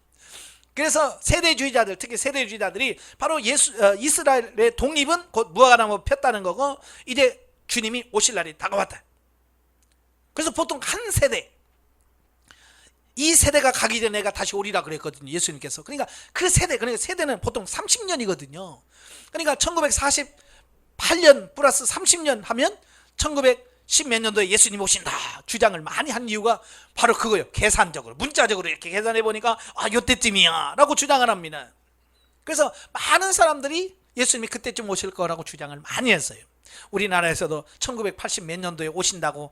Speaker 1: 그래서 세대주의자들, 특히 세대주의자들이 바로 이스라엘의 독립은 곧 무화과나무 폈다는 거고 이제 주님이 오실 날이 다가왔다. 그래서 보통 한 세대, 이 세대가 가기 전에 내가 다시 오리라 그랬거든요. 예수님께서. 그러니까 그 세대, 그러니까 세대는 보통 30년이거든요. 그러니까 1948년 플러스 30년 하면 1910 몇 년도에 예수님 오신다 주장을 많이 한 이유가 바로 그거예요. 계산적으로, 문자적으로 이렇게 계산해 보니까 요때쯤이야 라고 주장을 합니다. 그래서 많은 사람들이 예수님이 그때쯤 오실 거라고 주장을 많이 했어요. 우리나라에서도 1980 몇 년도에 오신다고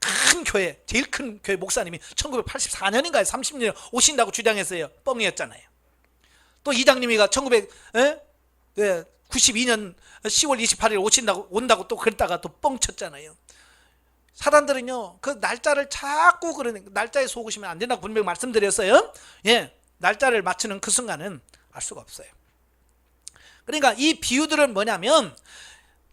Speaker 1: 큰 교회, 제일 큰 교회 목사님이 1984년인가요? 30년 오신다고 주장했어요. 뻥이었잖아요. 또 이장님이가 1992년 10월 28일 온다고 또 그랬다가 또 뻥쳤잖아요. 사단들은요, 그 날짜를 자꾸 그러는, 날짜에 속으시면 안 된다고 분명히 말씀드렸어요. 예. 날짜를 맞추는 그 순간은 알 수가 없어요. 그러니까 이 비유들은 뭐냐면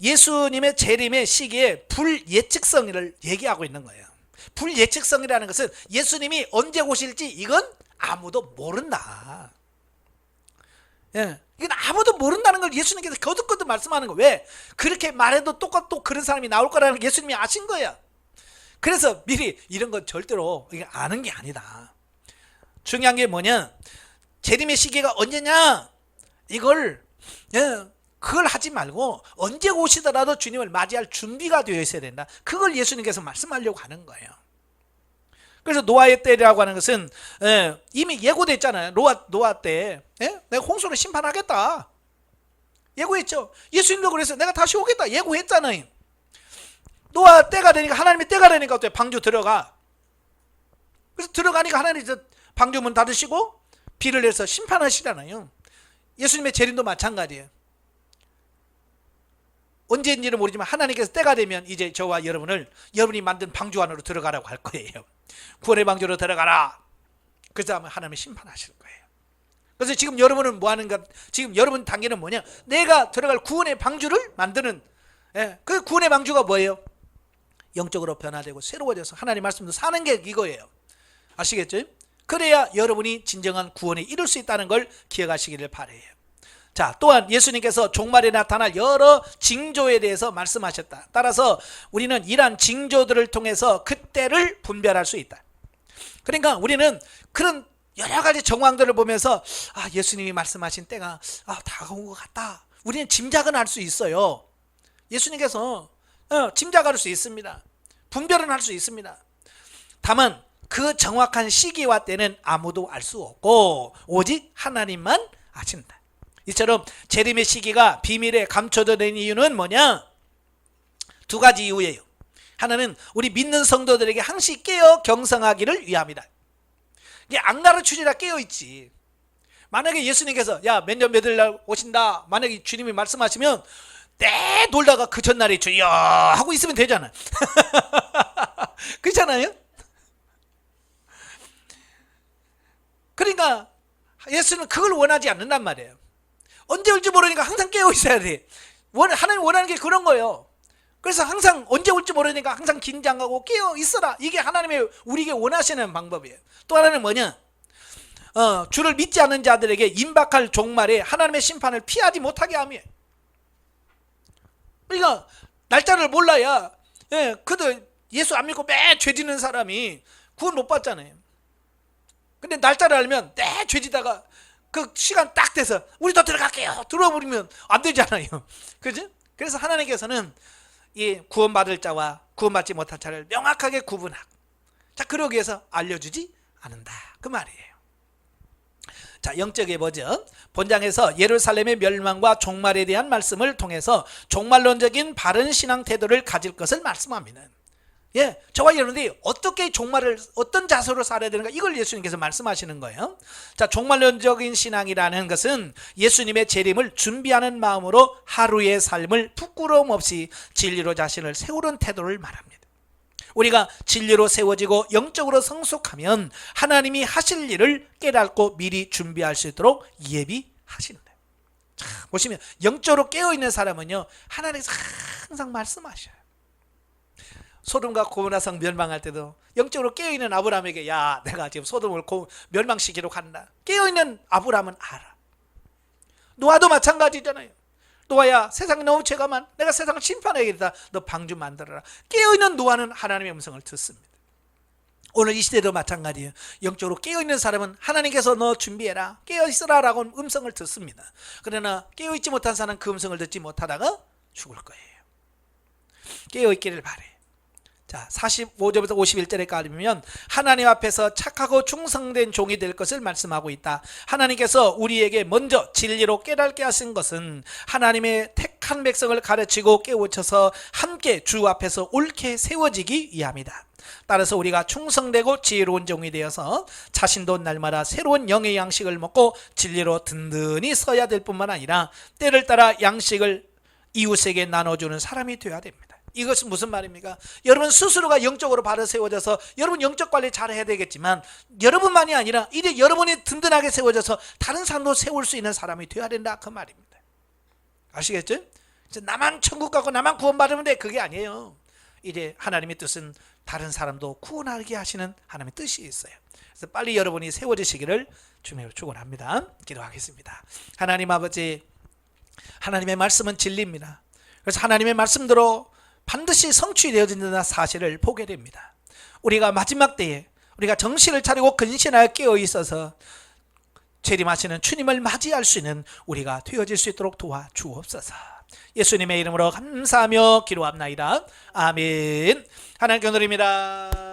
Speaker 1: 예수님의 재림의 시기에 불예측성을 얘기하고 있는 거예요. 불예측성이라는 것은 예수님이 언제 오실지 이건 아무도 모른다. 예, 이건 아무도 모른다는 걸 예수님께서 거듭거듭 말씀하는 거예요. 왜? 그렇게 말해도 똑같고 그런 사람이 나올 거라는 걸 예수님이 아신 거야. 그래서 미리 이런 건 절대로 아는 게 아니다. 중요한 게 뭐냐? 재림의 시기가 언제냐? 이걸 그걸 하지 말고 언제 오시더라도 주님을 맞이할 준비가 되어 있어야 된다. 그걸 예수님께서 말씀하려고 하는 거예요. 그래서 노아의 때라고 하는 것은 이미 예고됐잖아요. 노아 때 내가 홍수를 심판하겠다 예고했죠. 예수님도 그래서 내가 다시 오겠다 예고했잖아요. 노아 때가 되니까, 하나님의 때가 되니까 어때요? 방주 들어가. 그래서 들어가니까 하나님이 방주 문 닫으시고 비를 내서 심판하시잖아요. 예수님의 재림도 마찬가지예요. 언제인지는 모르지만 하나님께서 때가 되면 이제 저와 여러분이 만든 방주 안으로 들어가라고 할 거예요. 구원의 방주로 들어가라. 그 다음에 하나님이 심판하실 거예요. 그래서 지금 여러분은 뭐 하는가? 지금 여러분 단계는 뭐냐? 내가 들어갈 구원의 방주를 만드는, 그 구원의 방주가 뭐예요? 영적으로 변화되고 새로워져서 하나님 말씀도 사는 게 이거예요. 아시겠죠? 그래야 여러분이 진정한 구원에 이룰 수 있다는 걸 기억하시기를 바라요. 자, 또한 예수님께서 종말에 나타날 여러 징조에 대해서 말씀하셨다. 따라서 우리는 이러한 징조들을 통해서 그때를 분별할 수 있다. 그러니까 우리는 그런 여러 가지 정황들을 보면서 예수님이 말씀하신 때가 다가온 것 같다. 우리는 짐작은 할 수 있어요. 예수님께서 짐작할 수 있습니다. 분별은 할 수 있습니다. 다만 그 정확한 시기와 때는 아무도 알 수 없고 오직 하나님만 아신다. 이처럼 재림의 시기가 비밀에 감춰진 이유는 뭐냐? 두 가지 이유예요. 하나는 우리 믿는 성도들에게 항시 깨어 경성하기를 위함이다. 이게 악랄한 추리라 깨어있지. 만약에 예수님께서 몇 년 몇일 날 오신다, 만약에 주님이 말씀하시면 때 돌다가 그 전날에 주여 하고 있으면 되잖아. 그렇잖아요? 그러니까 예수는 그걸 원하지 않는단 말이에요. 언제 올지 모르니까 항상 깨어 있어야 돼. 하나님 원하는 게 그런 거예요. 그래서 항상 언제 올지 모르니까 항상 긴장하고 깨어 있어라. 이게 하나님의 우리에게 원하시는 방법이에요. 또 하나는 뭐냐? 주를 믿지 않는 자들에게 임박할 종말에 하나님의 심판을 피하지 못하게 함이에요. 그러니까 날짜를 몰라야 그들 예수 안 믿고 매 죄지는 사람이 구원 못 받잖아요. 근데 날짜를 알면 매 죄지다가 그 시간 딱 돼서 우리도 들어갈게요 들어버리면 안 되잖아요. 그죠? 그래서 하나님께서는 이 구원받을 자와 구원받지 못할 자를 명확하게 구분하고, 자, 그러기 위해서 알려주지 않는다, 그 말이에요. 자, 영적에 보죠. 본장에서 예루살렘의 멸망과 종말에 대한 말씀을 통해서 종말론적인 바른 신앙 태도를 가질 것을 말씀합니다. 저와 여러분들이 어떻게 종말을 어떤 자세로 살아야 되는가, 이걸 예수님께서 말씀하시는 거예요. 자, 종말론적인 신앙이라는 것은 예수님의 재림을 준비하는 마음으로 하루의 삶을 부끄러움 없이 진리로 자신을 세우는 태도를 말합니다. 우리가 진리로 세워지고 영적으로 성숙하면 하나님이 하실 일을 깨닫고 미리 준비할 수 있도록 예비하신다. 자, 보시면 영적으로 깨어있는 사람은요, 하나님께서 항상 말씀하셔요. 소돔과 고모라성 멸망할 때도 영적으로 깨어있는 아브라함에게 내가 지금 소돔을 멸망시키러 간다. 깨어있는 아브라함은 알아. 노아도 마찬가지잖아요. 노아야, 세상이 너무 죄가 많아. 내가 세상을 심판하겠다. 너 방주 만들어라. 깨어있는 노아는 하나님의 음성을 듣습니다. 오늘 이 시대도 마찬가지예요. 영적으로 깨어있는 사람은 하나님께서 너 준비해라, 깨어있으라 라고 음성을 듣습니다. 그러나 깨어있지 못한 사람은 그 음성을 듣지 못하다가 죽을 거예요. 깨어있기를 바래. 자, 45절부터 51절에 보면 하나님 앞에서 착하고 충성된 종이 될 것을 말씀하고 있다. 하나님께서 우리에게 먼저 진리로 깨닫게 하신 것은 하나님의 택한 백성을 가르치고 깨우쳐서 함께 주 앞에서 옳게 세워지기 위함이다. 따라서 우리가 충성되고 지혜로운 종이 되어서 자신도 날마다 새로운 영의 양식을 먹고 진리로 든든히 서야 될 뿐만 아니라 때를 따라 양식을 이웃에게 나눠주는 사람이 되어야 됩니다. 이것은 무슨 말입니까? 여러분 스스로가 영적으로 바로 세워져서 여러분 영적 관리 잘 해야 되겠지만 여러분만이 아니라 이제 여러분이 든든하게 세워져서 다른 사람도 세울 수 있는 사람이 되어야 된다 그 말입니다. 아시겠죠? 이제 나만 천국 가고 나만 구원받으면 돼 그게 아니에요. 이제 하나님의 뜻은 다른 사람도 구원하게 하시는 하나님의 뜻이 있어요. 그래서 빨리 여러분이 세워지시기를 주님으로 축원합니다. 기도하겠습니다. 하나님 아버지, 하나님의 말씀은 진리입니다. 그래서 하나님의 말씀대로 반드시 성취되어진다는 사실을 보게 됩니다. 우리가 마지막 때에 우리가 정신을 차리고 근신하여 깨어 있어서 재림하시는 주님을 맞이할 수 있는 우리가 되어질 수 있도록 도와주옵소서. 예수님의 이름으로 감사하며 기도합나이다. 아멘. 하나님께 드립니다.